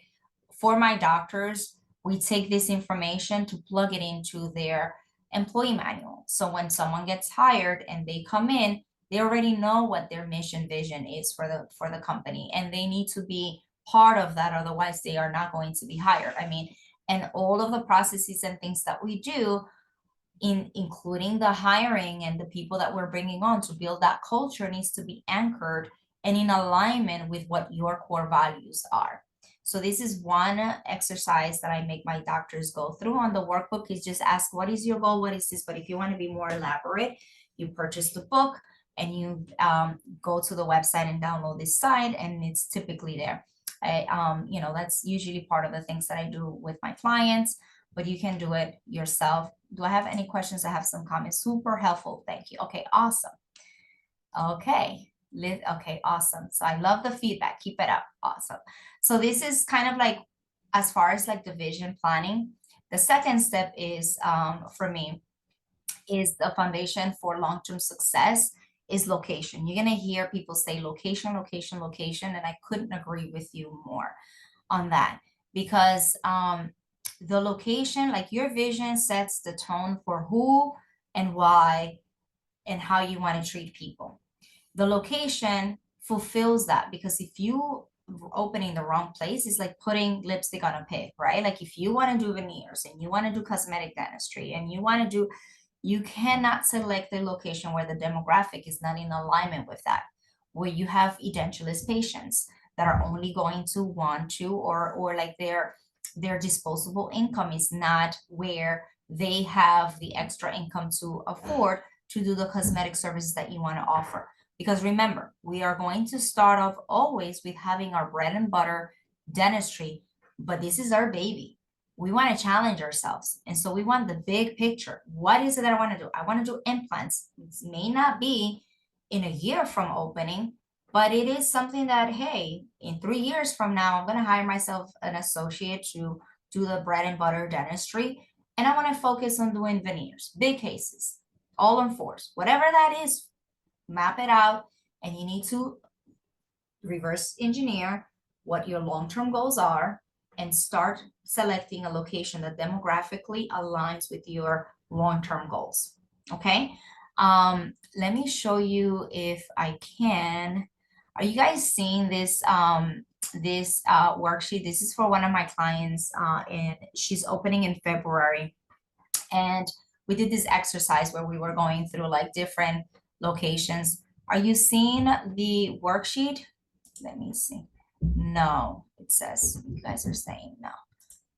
Speaker 1: for my doctors, we take this information to plug it into their employee manual. So when someone gets hired and they come in, they already know what their mission vision is for the company, and they need to be part of that. Otherwise, they are not going to be hired. I mean, and all of the processes and things that we do, including the hiring and the people that we're bringing on to build that culture, needs to be anchored and in alignment with what your core values are. So this is one exercise that I make my doctors go through on the workbook, is just ask, what is your goal? What is this? But if you want to be more elaborate, you purchase the book and you go to the website and download this site, and it's typically there. That's usually part of the things that I do with my clients, but you can do it yourself. Do I have any questions? I have some comments. Super helpful. Thank you. Okay, awesome. Okay. Okay, awesome. So I love the feedback. Keep it up. Awesome. So this is kind of like, as far as like the vision planning, the second step is for me is the foundation for long-term success is location. You're going to hear people say location, location, location, and I couldn't agree with you more on that, because the location, like your vision sets the tone for who and why and how you want to treat people. The location fulfills that, because if you opening the wrong place, is like putting lipstick on a pig, right? Like if you want to do veneers and you want to do cosmetic dentistry and you want to do, you cannot select the location where the demographic is not in alignment with that, where you have edentulous patients that are only going to want to, or like their disposable income is not where they have the extra income to afford to do the cosmetic services that you want to offer. Because remember, we are going to start off always with having our bread and butter dentistry, but this is our baby. We want to challenge ourselves. And so we want the big picture. What is it that I want to do? I want to do implants. It may not be in a year from opening, but it is something that, hey, in 3 years from now, I'm going to hire myself an associate to do the bread and butter dentistry. And I want to focus on doing veneers, big cases, all on fours, whatever that is, map it out. And you need to reverse engineer what your long-term goals are and start selecting a location that demographically aligns with your long-term goals. Okay. Let me show you if I can. Are you guys seeing this worksheet? This is for one of my clients, and she's opening in February. And we did this exercise where we were going through like different locations. Are you seeing the worksheet? Let me see. No, it says you guys are saying no.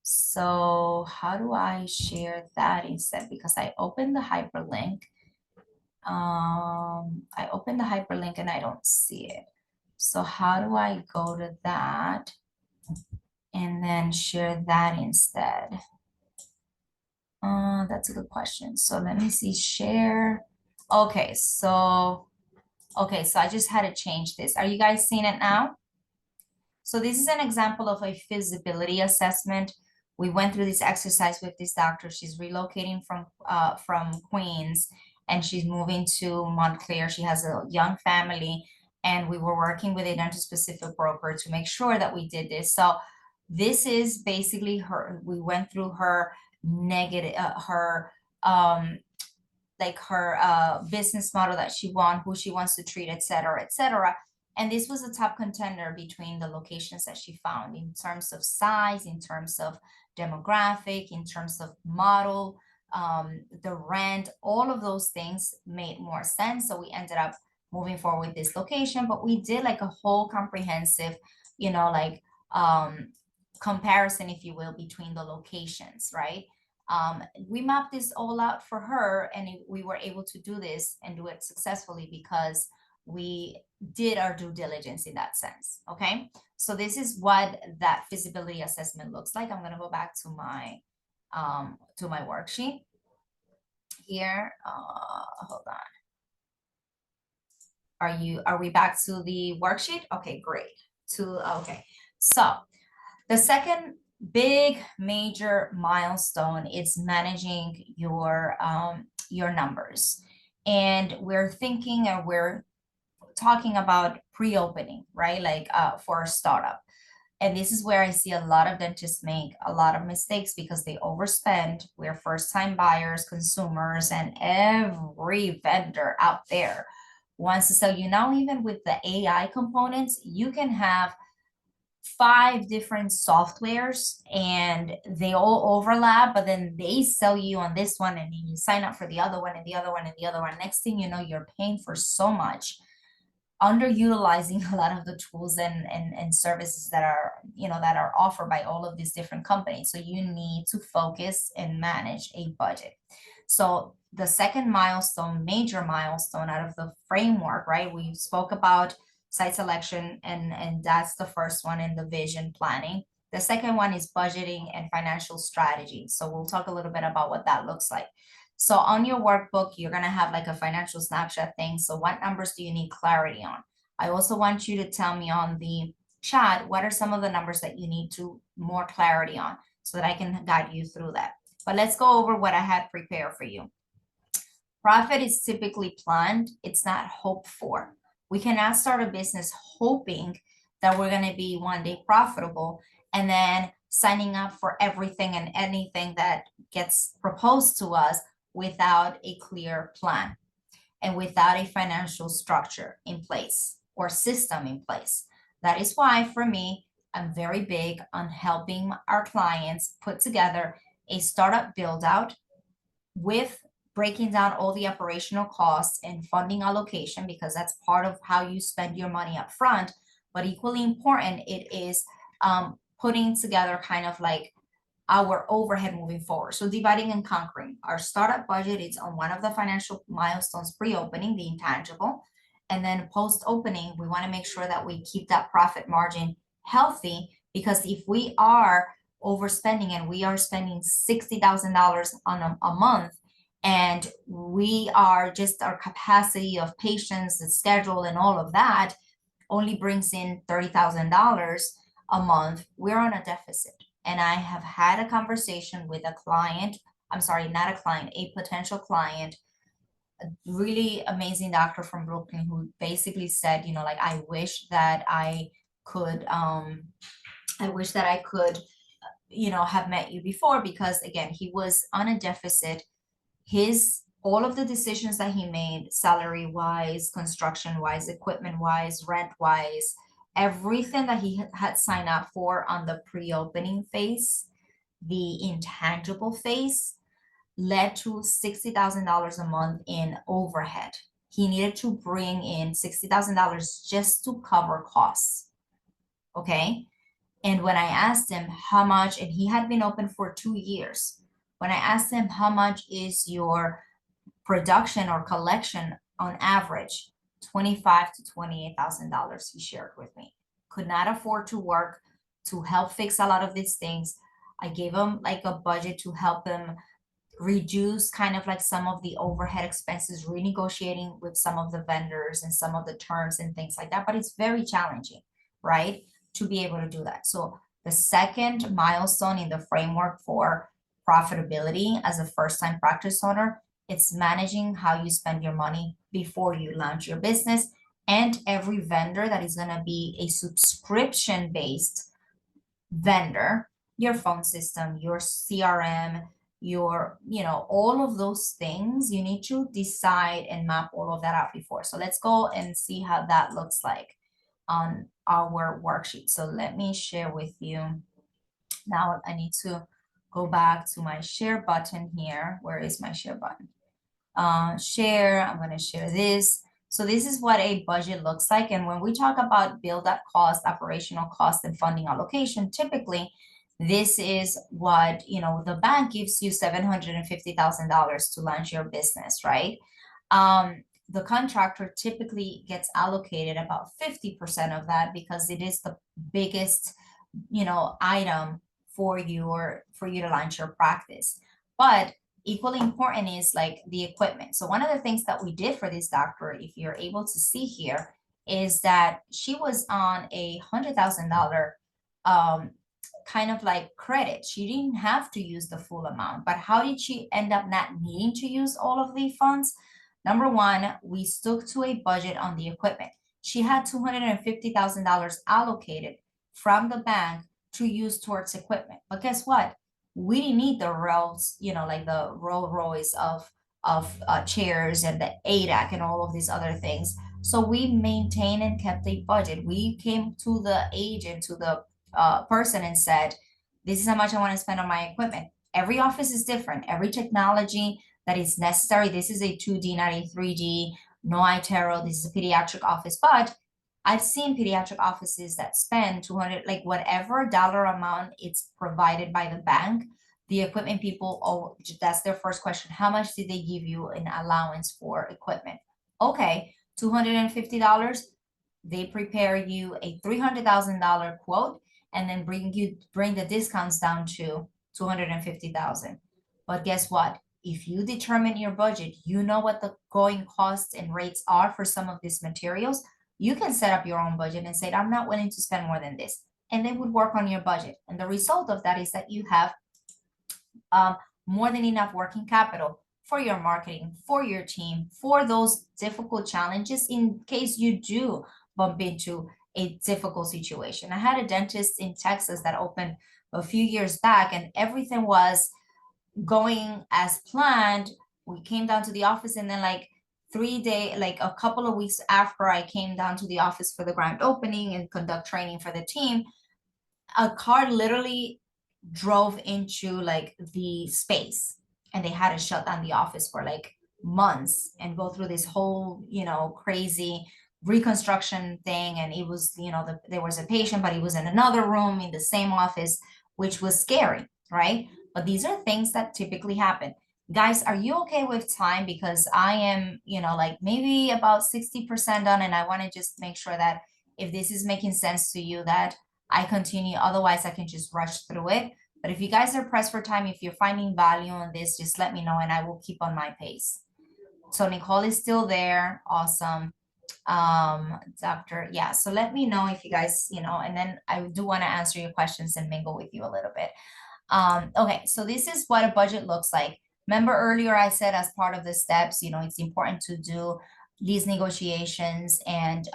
Speaker 1: So how do I share that instead? Because I opened the hyperlink. I opened the hyperlink and I don't see it. So how do I go to that and then share that instead? That's a good question. So let me see, share. Okay, so I just had to change this. Are you guys seeing it now? So this is an example of a feasibility assessment. We went through this exercise with this doctor. She's relocating from Queens and she's moving to Montclair. She has a young family and we were working with a dental specific broker to make sure that we did this. So this is basically her, we went through her negative, like her business model that she wants, who she wants to treat, et cetera, et cetera. And this was a top contender between the locations that she found in terms of size, in terms of demographic, in terms of model, the rent, all of those things made more sense. So we ended up moving forward with this location, but we did like a whole comprehensive, like comparison, if you will, between the locations, right? We mapped this all out for her and we were able to do this and do it successfully because we did our due diligence in that sense. Okay, so this is what that feasibility assessment looks like. I'm going to go back to my worksheet here. Hold on. Are we back to the worksheet? Okay, great. Okay, so the second big major milestone is managing your numbers. And we're thinking or we're talking about pre-opening, right? Like for a startup. And this is where I see a lot of dentists make a lot of mistakes because they overspend. We're first-time buyers, consumers, and every vendor out there wants to sell you. Now, even with the AI components, you can have 5 different softwares and they all overlap, but then they sell you on this one and you sign up for the other one and the other one and the other one. Next thing you know, you're paying for so much, underutilizing a lot of the tools and services that are offered by all of these different companies. So you need to focus and manage a budget. So the second milestone, major milestone out of the framework, right? We spoke about site selection and that's the first one in the vision planning. The second one is budgeting and financial strategy. So we'll talk a little bit about what that looks like. So on your workbook, you're going to have like a financial snapshot thing. So what numbers do you need clarity on? I also want you to tell me on the chat, what are some of the numbers that you need to more clarity on so that I can guide you through that. But let's go over what I had prepared for you. Profit is typically planned. It's not hoped for. We cannot start a business hoping that we're going to be one day profitable and then signing up for everything and anything that gets proposed to us without a clear plan and without a financial structure in place or system in place. That is why, for me, I'm very big on helping our clients put together a startup build out with breaking down all the operational costs and funding allocation, because that's part of how you spend your money up front. But equally important, it is putting together kind of like our overhead moving forward. So dividing and conquering. Our startup budget is on one of the financial milestones pre-opening, the intangible. And then post-opening, we want to make sure that we keep that profit margin healthy, because if we are overspending and we are spending $60,000 on a month, and we are just our capacity of patients, the schedule and all of that only brings in $30,000 a month, we're on a deficit. And I have had a conversation with a client, I'm sorry, not a client, a potential client, a really amazing doctor from Brooklyn, who basically said, like, I wish that I could, have met you before, because again, he was on a deficit. All of the decisions that he made, salary wise, construction wise, equipment wise, rent wise, everything that he had signed up for on the pre-opening phase, the intangible phase, led to $60,000 a month in overhead. He needed to bring in $60,000 just to cover costs. Okay. And when I asked him how much, and he had been open for 2 years, when I asked him how much is your production or collection on average, 25 to $28,000, he shared with me. Could not afford to work to help fix a lot of these things. I gave him like a budget to help him reduce kind of like some of the overhead expenses, renegotiating with some of the vendors and some of the terms and things like that. But it's very challenging, right? To be able to do that. So the second milestone in the framework for profitability as a first-time practice owner, it's managing how you spend your money before you launch your business. And every vendor that is going to be a subscription-based vendor, your phone system, your CRM, your, all of those things, you need to decide and map all of that out before. So let's go and see how that looks like on our worksheet. So let me share with you. Now I need to go back to my share button here. Where is my share button? Share, I'm going to share this. So this is what a budget looks like. And when we talk about build up cost, operational cost, and funding allocation, typically this is what, the bank gives you $750,000 to launch your business, right? The contractor typically gets allocated about 50% of that because it is the biggest, item for you to launch your practice. But equally important is like the equipment. So one of the things that we did for this doctor, if you're able to see here, is that she was on $100,000 kind of like credit. She didn't have to use the full amount, but how did she end up not needing to use all of the funds? Number one, we stuck to a budget on the equipment. She had $250,000 allocated from the bank to use towards equipment. But guess what? We didn't need the Rolls, like the Rolls Royce of chairs and the ADAC and all of these other things. So we maintained and kept a budget. We came to the agent, to the person and said, this is how much I want to spend on my equipment. Every office is different. Every technology that is necessary. This is a 2D, not a 3D, no iTero. This is a pediatric office, but I've seen pediatric offices that spend 200, like whatever dollar amount it's provided by the bank, the equipment people, oh, that's their first question. How much did they give you in allowance for equipment? Okay, $250. They prepare you a $300,000 quote and then bring the discounts down to 250,000. But guess what? If you determine your budget, you know what the going costs and rates are for some of these materials. You can set up your own budget and say, I'm not willing to spend more than this. And they would work on your budget. And the result of that is that you have more than enough working capital for your marketing, for your team, for those difficult challenges in case you do bump into a difficult situation. I had a dentist in Texas that opened a few years back and everything was going as planned. We came down to the office and then like like a couple of weeks after I came down to the office for the grand opening and conduct training for the team, a car literally drove into like the space and they had to shut down the office for like months and go through this whole, crazy reconstruction thing. And it was, there was a patient, but he was in another room in the same office, which was scary, right? But these are things that typically happen. Guys, are you okay with time? Because I am, like maybe about 60% done, and I want to just make sure that if this is making sense to you, that I continue. Otherwise, I can just rush through it. But if you guys are pressed for time, if you're finding value on this, just let me know and I will keep on my pace. So Nicole is still there. Awesome. Doctor, yeah. So let me know if you guys, and then I do want to answer your questions and mingle with you a little bit. Okay, so this is what a budget looks like. Remember earlier I said as part of the steps, it's important to do lease negotiations and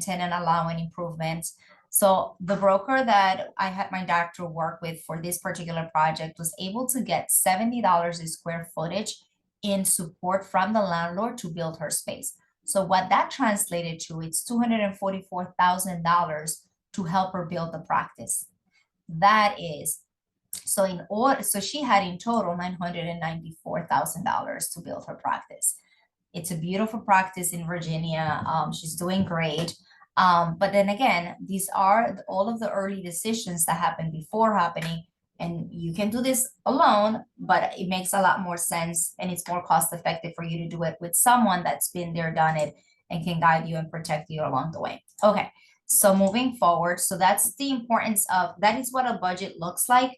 Speaker 1: tenant allowing improvements. So the broker that I had my doctor work with for this particular project was able to get $70 a square footage in support from the landlord to build her space. So what that translated to, it's $244,000 to help her build the practice. That is, so she had in total $994,000 to build her practice. It's a beautiful practice in Virginia. She's doing great. But then again, these are all of the early decisions that happen before happening. And you can do this alone, but it makes a lot more sense and it's more cost effective for you to do it with someone that's been there, done it, and can guide you and protect you along the way. Okay, so moving forward, so that's the importance of that is what a budget looks like.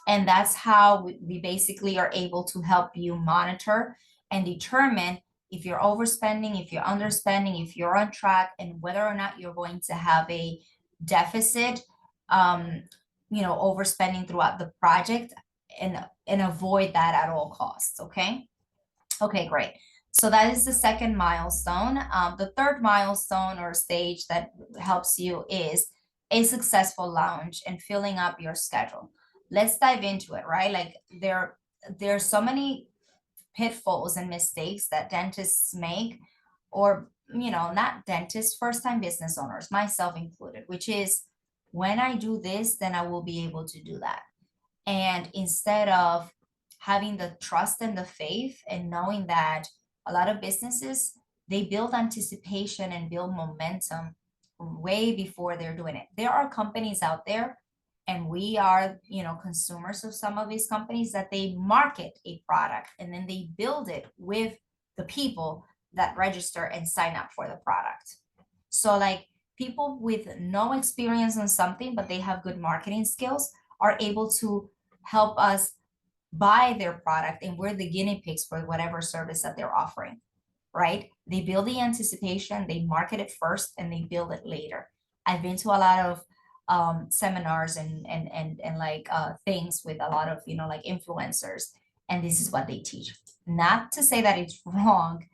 Speaker 1: And that's how we basically are able to help you monitor and determine if you're overspending, if you're underspending, if you're on track, and whether or not you're going to have a deficit, um, overspending throughout the project and avoid that at all costs. Okay. Okay, great. So that is the second milestone. The third milestone or stage that helps you is a successful launch and filling up your schedule. Let's dive into it, right? Like there's so many pitfalls and mistakes that dentists make, or not dentists, first time business owners, myself included, which is when I do this, then I will be able to do that. And instead of having the trust and the faith and knowing that a lot of businesses, they build anticipation and build momentum way before they're doing it. There are companies out there, and we are, consumers of some of these companies, that they market a product and then they build it with the people that register and sign up for the product. So like people with no experience on something, but they have good marketing skills, are able to help us buy their product, and we're the guinea pigs for whatever service that they're offering, right? They build the anticipation, they market it first, and they build it later. I've been to a lot of seminars and like things with a lot of like influencers, and this is what they teach. Not to say that it's wrong.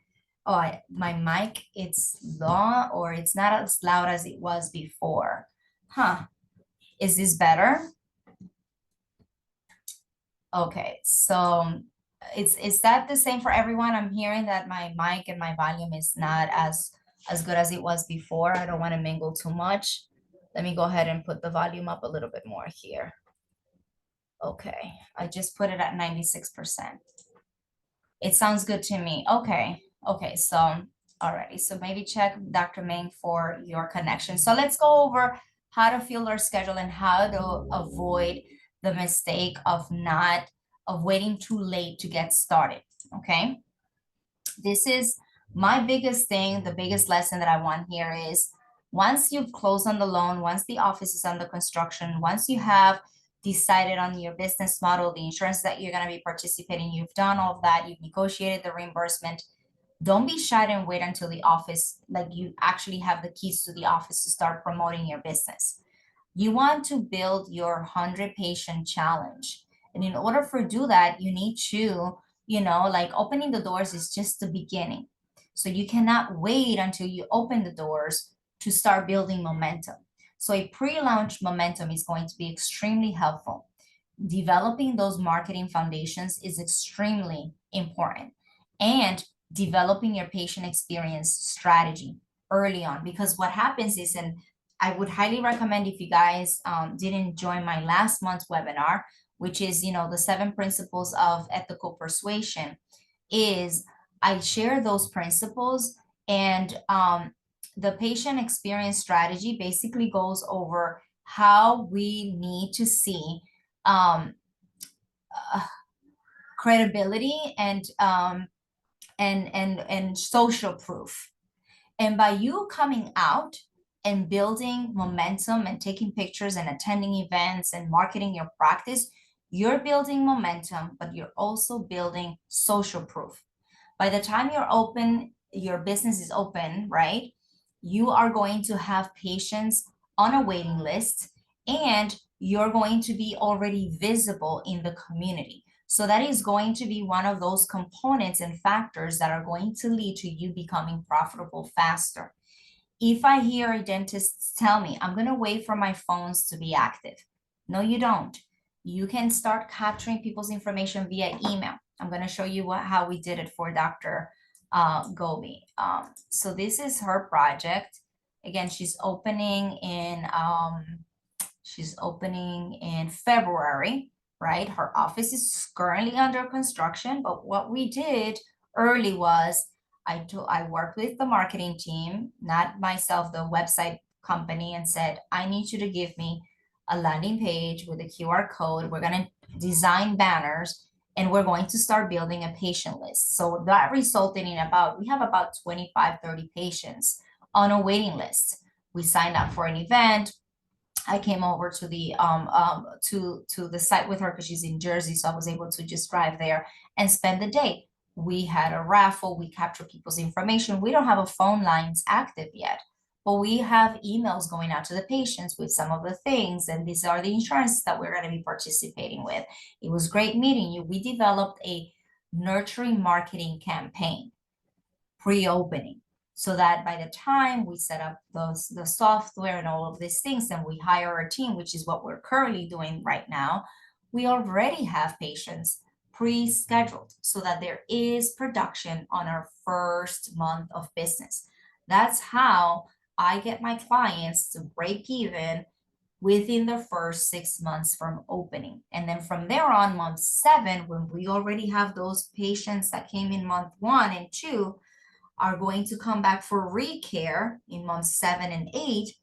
Speaker 1: Oh, my mic, it's low, or it's not as loud as it was before. Huh? Is this better? Okay, so is that the same for everyone? I'm hearing that my mic and my volume is not as good as it was before. I don't want to mingle too much. Let me go ahead and put the volume up a little bit more here. Okay, I just put it at 96%. It sounds good to me. Okay, okay, so alrighty, so maybe check Dr. Ming for your connection. So let's go over how to fill our schedule and how to avoid the mistake of waiting too late to get started. Okay, this is my biggest thing. The biggest lesson that I want here is once you've closed on the loan, once the office is under construction, once you have decided on your business model, the insurance that you're going to be participating, you've done all of that, you've negotiated the reimbursement, don't be shy and wait until the office, like you actually have the keys to the office to start promoting your business. You want to build your 100 patient challenge. And in order for do that, you need to, like opening the doors is just the beginning. So you cannot wait until you open the doors to start building momentum. So a pre-launch momentum is going to be extremely helpful. Developing those marketing foundations is extremely important. And developing your patient experience strategy early on, because what happens is, and I would highly recommend if you guys didn't join my last month's webinar, which is, the 7 principles of ethical persuasion, is I share those principles, and the patient experience strategy basically goes over how we need to see uh, credibility and social proof. And by you coming out and building momentum and taking pictures and attending events and marketing your practice, you're building momentum, but you're also building social proof. By the time you're open, your business is open, right? You are going to have patients on a waiting list, and you're going to be already visible in the community. So that is going to be one of those components and factors that are going to lead to you becoming profitable faster. If I hear a dentist tell me, I'm going to wait for my phones to be active. No, you don't. You can start capturing people's information via email. I'm going to show you how we did it for Dr. Gobi. So this is her project. Again, she's opening in February, right? Her office is currently under construction, but what we did early was I worked with the marketing team, not myself, the website company, and said, I need you to give me a landing page with a QR code. We're going to design banners and we're going to start building a patient list. So that resulted in we have about 25, 30 patients on a waiting list. We signed up for an event. I came over to the site with her because she's in Jersey, so I was able to just drive there and spend the day. We had a raffle. We captured people's information. We don't have a phone lines active yet, but we have emails going out to the patients with some of the things, and these are the insurances that we're going to be participating with. It was great meeting you. We developed a nurturing marketing campaign pre-opening, so that by the time we set up the software and all of these things and we hire a team, which is what we're currently doing right now, we already have patients pre-scheduled so that there is production on our first month of business. That's how I get my clients to break even within the first 6 months from opening. And then from there on, month 7, when we already have those patients that came in month 1 and 2 are going to come back for recare in months 7 and 8,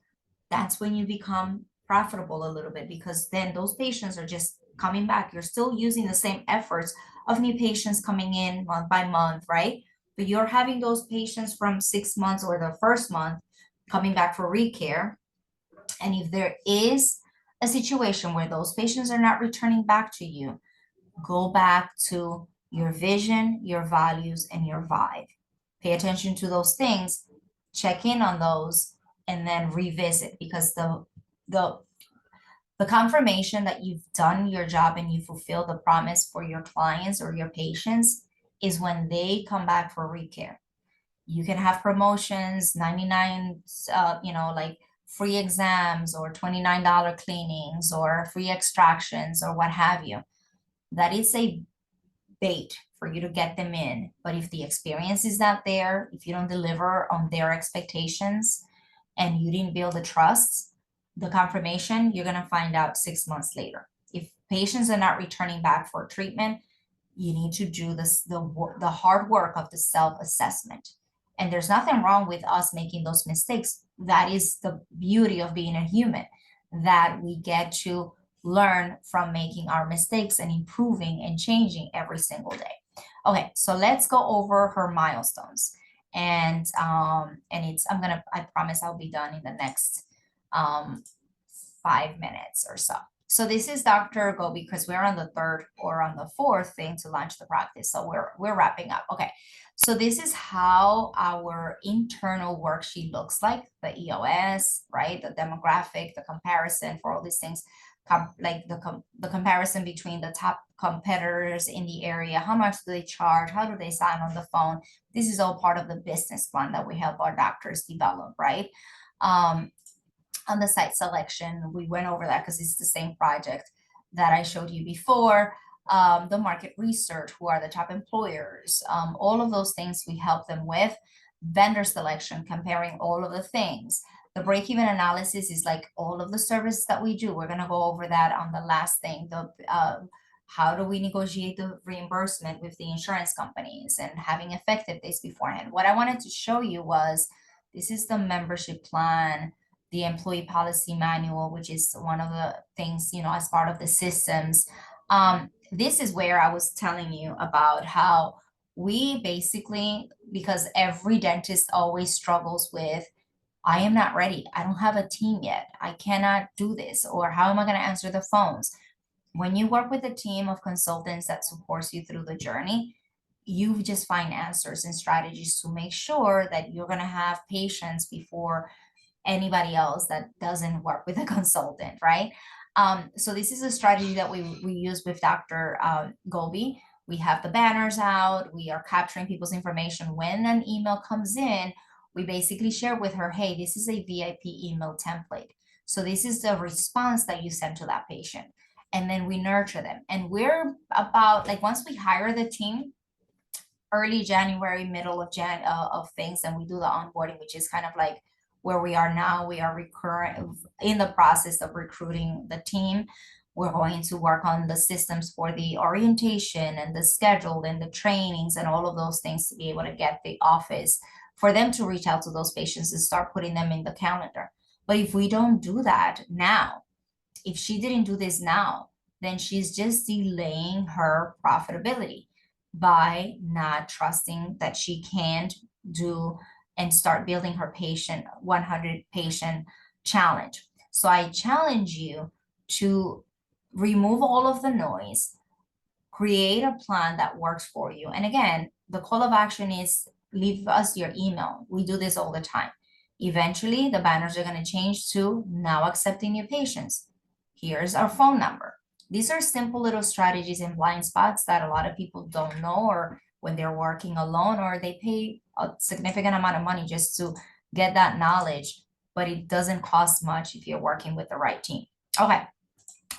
Speaker 1: that's when you become profitable a little bit, because then those patients are just coming back. You're still using the same efforts of new patients coming in month by month, right? But you're having those patients from 6 months or the first month coming back for recare. And if there is a situation where those patients are not returning back to you, go back to your vision, your values, and your vibe. Pay attention to those things, check in on those, and then revisit, because the confirmation that you've done your job and you fulfill the promise for your clients or your patients is when they come back for recare. You can have promotions, 99, like free exams or $29 cleanings or free extractions or what have you. That is a bait for you to get them in. But if the experience is not there, if you don't deliver on their expectations and you didn't build the trust, the confirmation, you're going to find out 6 months later. If patients are not returning back for treatment, you need to do the hard work of the self-assessment. And there's nothing wrong with us making those mistakes. That is the beauty of being a human, that we get to learn from making our mistakes and improving and changing every single day. Okay, so let's go over her milestones. And I promise I'll be done in the next 5 minutes or so. So this is Dr. Gobi, because we're on the 3rd or on the 4th thing to launch the practice. So we're wrapping up. Okay. So this is how our internal worksheet looks like, the EOS, right? The demographic, the comparison for all these things, like the comparison between the top competitors in the area, how much do they charge, how do they sign on the phone. This is all part of the business plan that we help our doctors develop, right? On the site selection, we went over that because it's the same project that I showed you before. The market research, who are the top employers, all of those things we help them with. Vendor selection, comparing all of the things. The break-even analysis is like all of the services that we do. We're going to go over that on the last thing. How do we negotiate the reimbursement with the insurance companies and having effective dates beforehand. What I wanted to show you was, this is the membership plan, the employee policy manual, which is one of the things, as part of the systems. This is where I was telling you about how we basically, because every dentist always struggles with, I am not ready. I don't have a team yet. I cannot do this. Or how am I going to answer the phones? When you work with a team of consultants that supports you through the journey, you just find answers and strategies to make sure that you're going to have patience before anybody else that doesn't work with a consultant, right? So this is a strategy that we use with Dr. Gobi. We have the banners out. We are capturing people's information. When an email comes in, we basically share with her, hey, this is a VIP email template. So this is the response that you send to that patient. And then we nurture them. And we're about, like, once we hire the team, early January, middle of things, and we do the onboarding, which is kind of like where we are now. We are in the process of recruiting the team. We're going to work on the systems for the orientation and the schedule and the trainings and all of those things to be able to get the office for them to reach out to those patients and start putting them in the calendar. But if we don't do that now, if she didn't do this now, then she's just delaying her profitability by not trusting that she can't do and start building her 100 patient challenge. So I challenge you to remove all of the noise, create a plan that works for you. And again, the call of action is leave us your email. We do this all the time. Eventually, the banners are going to change to now accepting new patients. Here's our phone number. These are simple little strategies and blind spots that a lot of people don't know, or when they're working alone, or they pay a significant amount of money just to get that knowledge, but it doesn't cost much if you're working with the right team. Okay,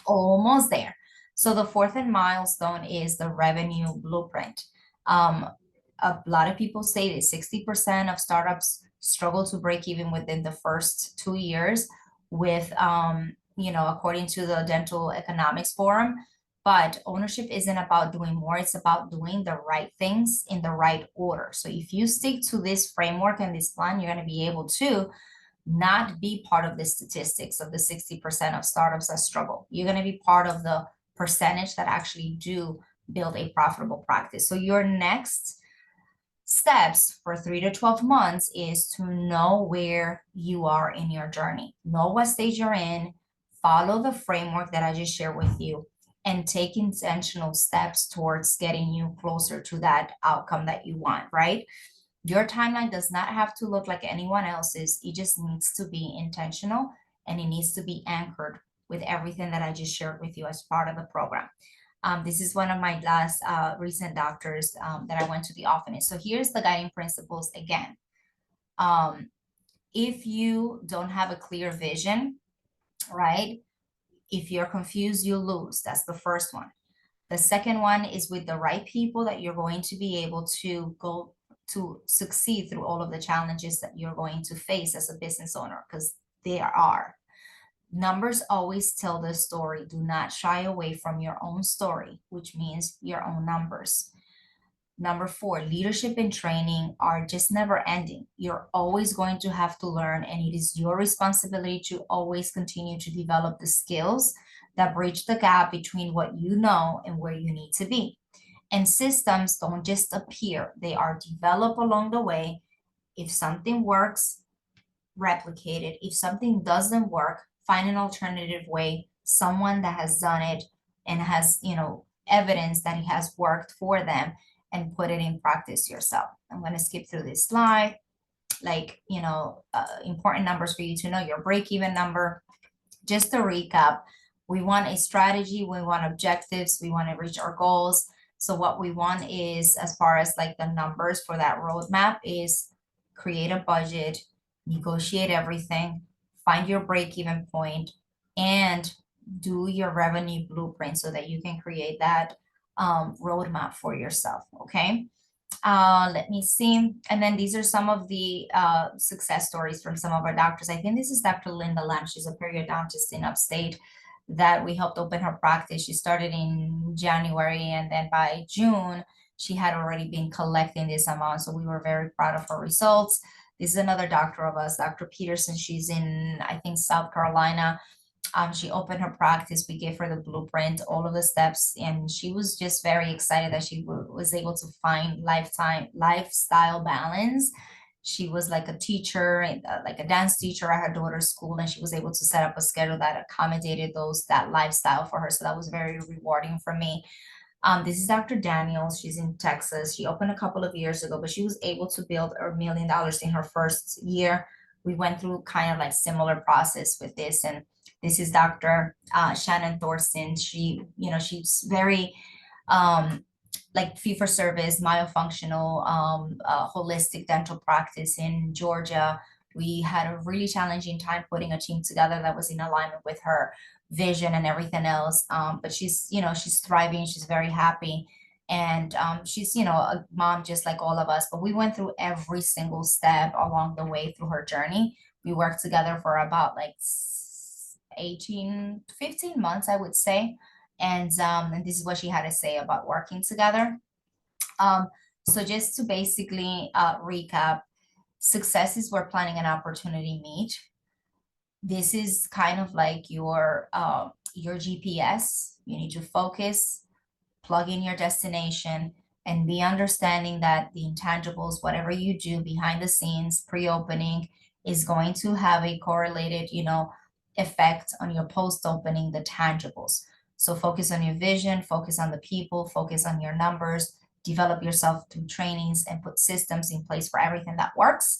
Speaker 1: almost there. So the fourth milestone is the revenue blueprint. A lot of people say that 60% of startups struggle to break even within the first 2 years with, according to the Dental Economics Forum. But ownership isn't about doing more, it's about doing the right things in the right order. So if you stick to this framework and this plan, you're going to be able to not be part of the statistics of the 60% of startups that struggle. You're going to be part of the percentage that actually do build a profitable practice. So your next steps for 3 to 12 months is to know where you are in your journey, know what stage you're in, follow the framework that I just shared with you, and take intentional steps towards getting you closer to that outcome that you want, right? Your timeline does not have to look like anyone else's. It just needs to be intentional, and it needs to be anchored with everything that I just shared with you as part of the program. This is one of my last recent doctors that I went to the office. So here's the guiding principles again. If you don't have a clear vision, right? If you're confused, you lose. That's the first one. The second one is with the right people that you're going to be able to go to succeed through all of the challenges that you're going to face as a business owner, because there are. Numbers always tell the story. Do not shy away from your own story, which means your own numbers. Number four, leadership and training are just never ending. You're always going to have to learn, and it is your responsibility to always continue to develop the skills that bridge the gap between what you know and where you need to be. And systems don't just appear, they are developed along the way. If something works, replicate it. If something doesn't work, find an alternative way, someone that has done it and has, evidence that it has worked for them, and put it in practice yourself. I'm going to skip through this slide. Important numbers for you to know: your break-even number. Just to recap, we want a strategy, we want objectives, we want to reach our goals. So what we want is, as far as like the numbers for that roadmap, is create a budget, negotiate everything, find your break-even point, and do your revenue blueprint so that you can create that roadmap for yourself. Okay. Let me see. And then these are some of the success stories from some of our doctors. I think this is Dr. Linda Lamb. She's a periodontist in upstate that we helped open her practice. She started in January, and then by June, she had already been collecting this amount. So we were very proud of her results. This is another doctor of us, Dr. Peterson. She's in, I think, South Carolina. She opened her practice. We gave her the blueprint, all of the steps, and she was just very excited that she was able to find lifestyle balance. She was like a teacher, like a dance teacher at her daughter's school, and she was able to set up a schedule that accommodated that lifestyle for her. So that was very rewarding for me. This is Dr. Daniels. She's in Texas. She opened a couple of years ago, but she was able to build $1 million in her first year. We went through kind of like similar process with this, and this is Dr. Shannon Thorson. She's very like fee-for-service, myofunctional, holistic dental practice in Georgia. We had a really challenging time putting a team together that was in alignment with her vision and everything else. But she's thriving. She's very happy. And she's, a mom just like all of us. But we went through every single step along the way through her journey. We worked together for about like 18 to 15 months, I would say. And this is what she had to say about working together. So just to basically recap, success is where planning and opportunity meet. This is kind of like your GPS. You need to focus, plug in your destination, and be understanding that the intangibles, whatever you do behind the scenes, pre-opening, is going to have a correlated, effect on your post-opening, the tangibles. So focus on your vision, focus on the people, focus on your numbers, develop yourself through trainings, and put systems in place for everything that works,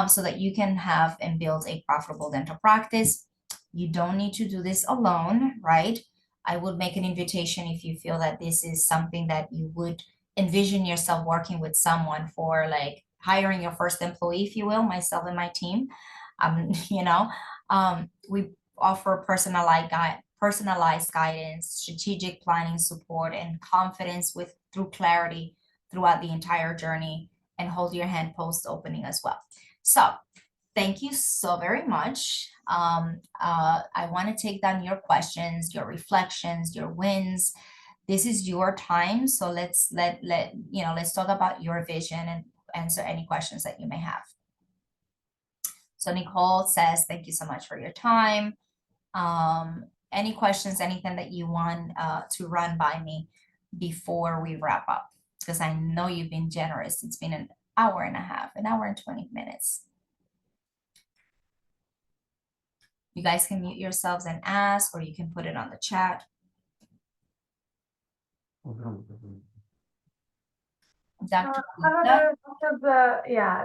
Speaker 1: so that you can have and build a profitable dental practice. You don't need to do this alone, right? I would make an invitation if you feel that this is something that you would envision yourself working with someone for, like hiring your first employee, if you will, myself and my team. Um, you know, we offer personalized guidance, strategic planning support, and confidence with through clarity throughout the entire journey, and hold your hand post opening as well. So thank you so very much. I want to take down your questions, your reflections, your wins. This is your time. So let's talk about your vision and answer any questions that you may have. So Nicole says, thank you so much for your time. Any questions, anything that you want to run by me before we wrap up? Because I know you've been generous. It's been an hour and a half, an hour and 20 minutes. You guys can mute yourselves and ask, or you can put it on the chat. Dr.
Speaker 2: Hello,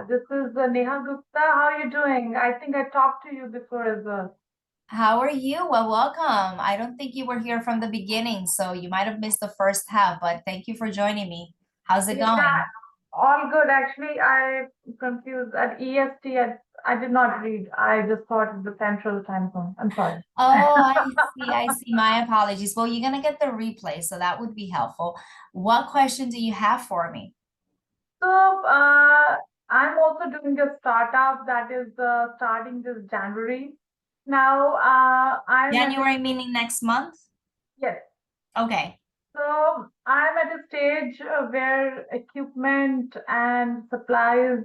Speaker 2: this is Neha Gupta. How are you doing? I think I talked to you before as well.
Speaker 1: How are you? Well, welcome. I don't think you were here from the beginning, so you might have missed the first half, but thank you for joining me. How's it going?
Speaker 2: Yeah, all good. Actually, I confused at EST. I did not read. I just thought it's the Central Time Zone. I'm sorry.
Speaker 1: Oh, I see. My apologies. Well, you're gonna get the replay, so that would be helpful. What question do you have for me?
Speaker 2: So, I'm also doing a startup that is starting this January. Now, I'm at
Speaker 1: January meaning next month?
Speaker 2: yes.
Speaker 1: Okay.
Speaker 2: So I'm at a stage where equipment and supplies,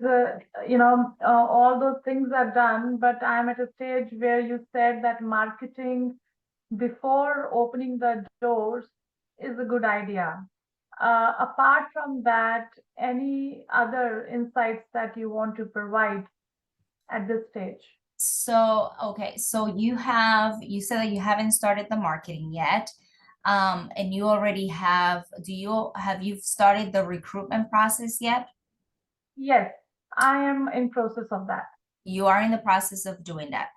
Speaker 2: all those things are done, but I'm at a stage where you said that marketing before opening the doors is a good idea. Apart from that, any other insights that you want to provide at this stage?
Speaker 1: So, okay, so you said that you haven't started the marketing yet. And you already have you started the recruitment process yet?
Speaker 2: Yes, I am in process of that.
Speaker 1: You are in the process of doing that.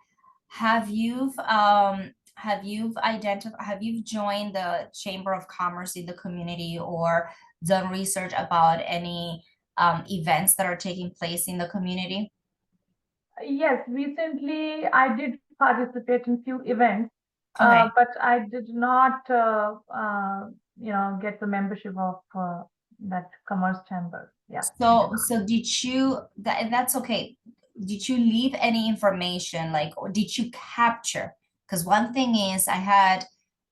Speaker 1: Have you joined the Chamber of Commerce in the community, or done research about any events that are taking place in the community?
Speaker 2: Yes, recently I did participate in few events,
Speaker 1: Okay.
Speaker 2: but I did not, get the membership of that Commerce Chamber. Yeah, I did not.
Speaker 1: So that's okay. Did you leave any information, like, or did you capture? Because one thing is, I had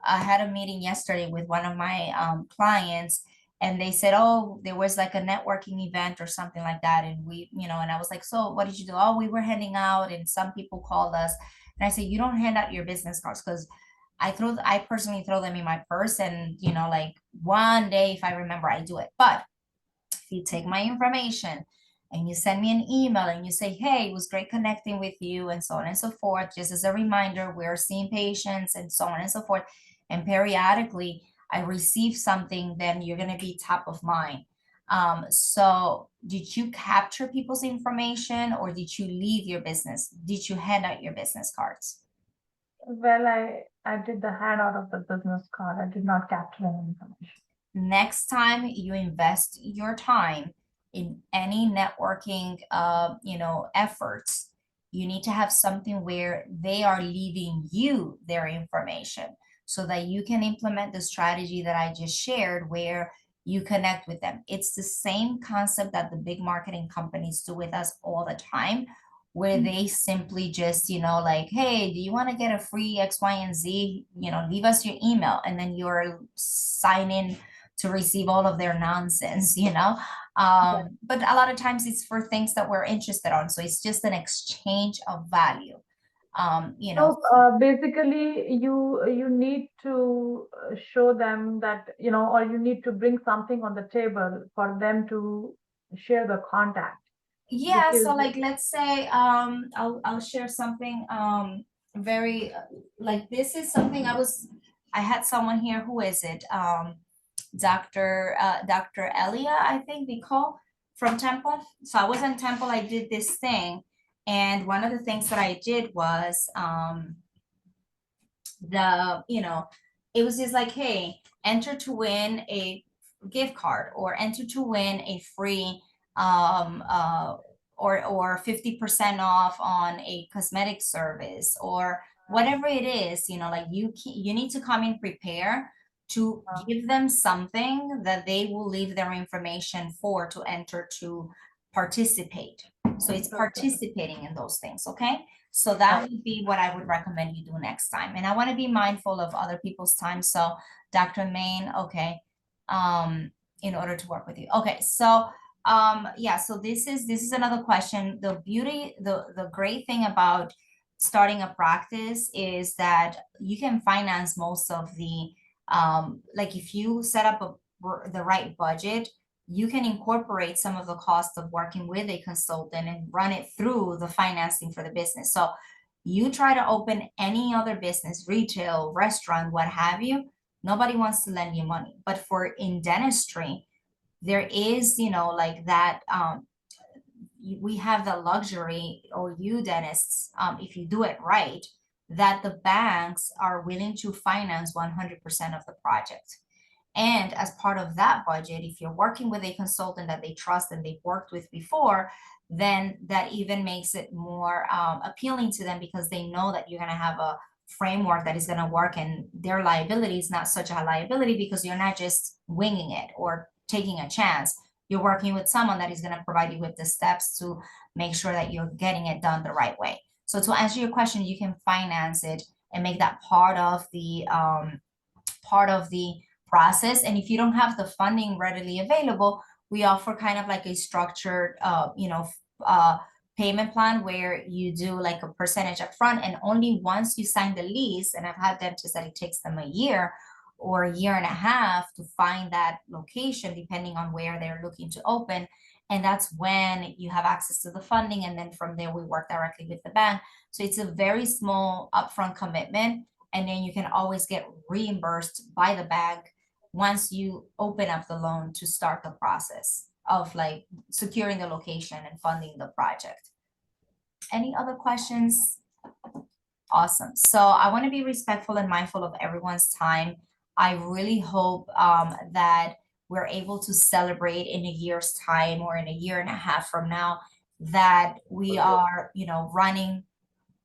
Speaker 1: a meeting yesterday with one of my clients, and they said, oh, there was like a networking event or something like that, and and I was like, so what did you do? Oh, we were handing out, and some people called us, and I said, you don't hand out your business cards, because I personally throw them in my purse, and like one day if I remember, I do it, but if you take my information and you send me an email and you say, hey, it was great connecting with you, and so on and so forth, just as a reminder, we're seeing patients and so on and so forth, and periodically I receive something, then you're going to be top of mind. So did you capture people's information, or did you leave your business? Did you hand out your business cards?
Speaker 2: Well, I did the handout of the business card. I did not capture any information.
Speaker 1: Next time you invest your time in any networking efforts, you need to have something where they are leaving you their information, so that you can implement the strategy that I just shared, where you connect with them. It's the same concept that the big marketing companies do with us all the time. where
Speaker 2: Mm.
Speaker 1: they simply just, like, hey, do you want to get a free X, Y, and Z? Leave us your email, and then you're signing to receive all of their nonsense. But a lot of times it's for things that we're interested on. So it's just an exchange of value.
Speaker 2: So basically, you need to show them that, or you need to bring something on the table for them to share the contact.
Speaker 1: Yeah,
Speaker 2: Because
Speaker 1: so like let's say I'll share something very like this is something I had someone here. Who is it? Dr. Elia, I think they call, from Temple. So I was in Temple, I did this thing, and one of the things that I did was it was just like, hey, enter to win a gift card, or enter to win a free um uh or 50% off on a cosmetic service, or whatever it is. Like you need to come in prepared to give them something that they will leave their information for to enter to participate. So it's
Speaker 2: okay,
Speaker 1: participating in those things. Okay, so that
Speaker 2: right.
Speaker 1: would be what I would recommend you do next time. And I want to be mindful of other people's time. So Dr. Main, okay, in order to work with you. Okay, so yeah, so this is another question. The great thing about starting a practice is that you can finance most of the like if you set up the right budget, you can incorporate some of the cost of working with a consultant and run it through the financing for the business. So you try to open any other business, retail, restaurant, what have you, nobody wants to lend you money. But for in dentistry, there is, like that, we have the luxury, or you dentists, if you do it right, that the banks are willing to finance 100% of the project. And as part of that budget, if you're working with a consultant that they trust and they've worked with before, then that even makes it more appealing to them, because they know that you're going to have a framework that is going to work, and their liability is not such a liability, because you're not just winging it or taking a chance. You're working with someone that is going to provide you with the steps to make sure that you're getting it done the right way. So to answer your question, you can finance it and make that part of the process. And if you don't have the funding readily available, we offer kind of like a structured, uh, payment plan, where you do like a percentage up front, and only once you sign the lease. And I've had dentists that it takes them a year or a year and a half to find that location, depending on where they're looking to open. And that's when you have access to the funding. And then from there, we work directly with the bank. So it's a very small upfront commitment, and then you can always get reimbursed by the bank once you open up the loan to start the process of like securing the location and funding the project. Any other questions? Awesome. So I want to be respectful and mindful of everyone's time. I really hope that we're able to celebrate in a year's time, or in a year and a half from now, that we are, running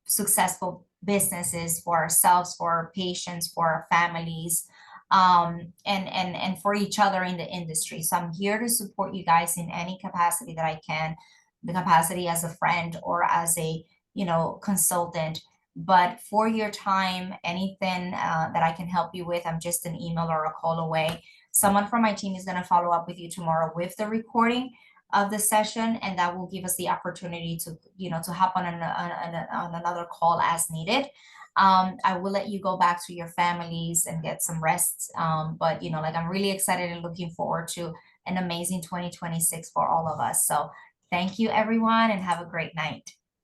Speaker 1: successful businesses for ourselves, for our patients, for our families, and for each other in the industry. So I'm here to support you guys in any capacity that I can, the capacity as a friend or as a, consultant. But for your time, anything that I can help you with, I'm just an email or a call away. Someone from my team is going to follow up with you tomorrow with the recording of the session, and that will give us the opportunity to, to hop on another call as needed. I will let you go back to your families and get some rest. But like, I'm really excited and looking forward to an amazing 2026 for all of us. So thank you, everyone, and have a great night.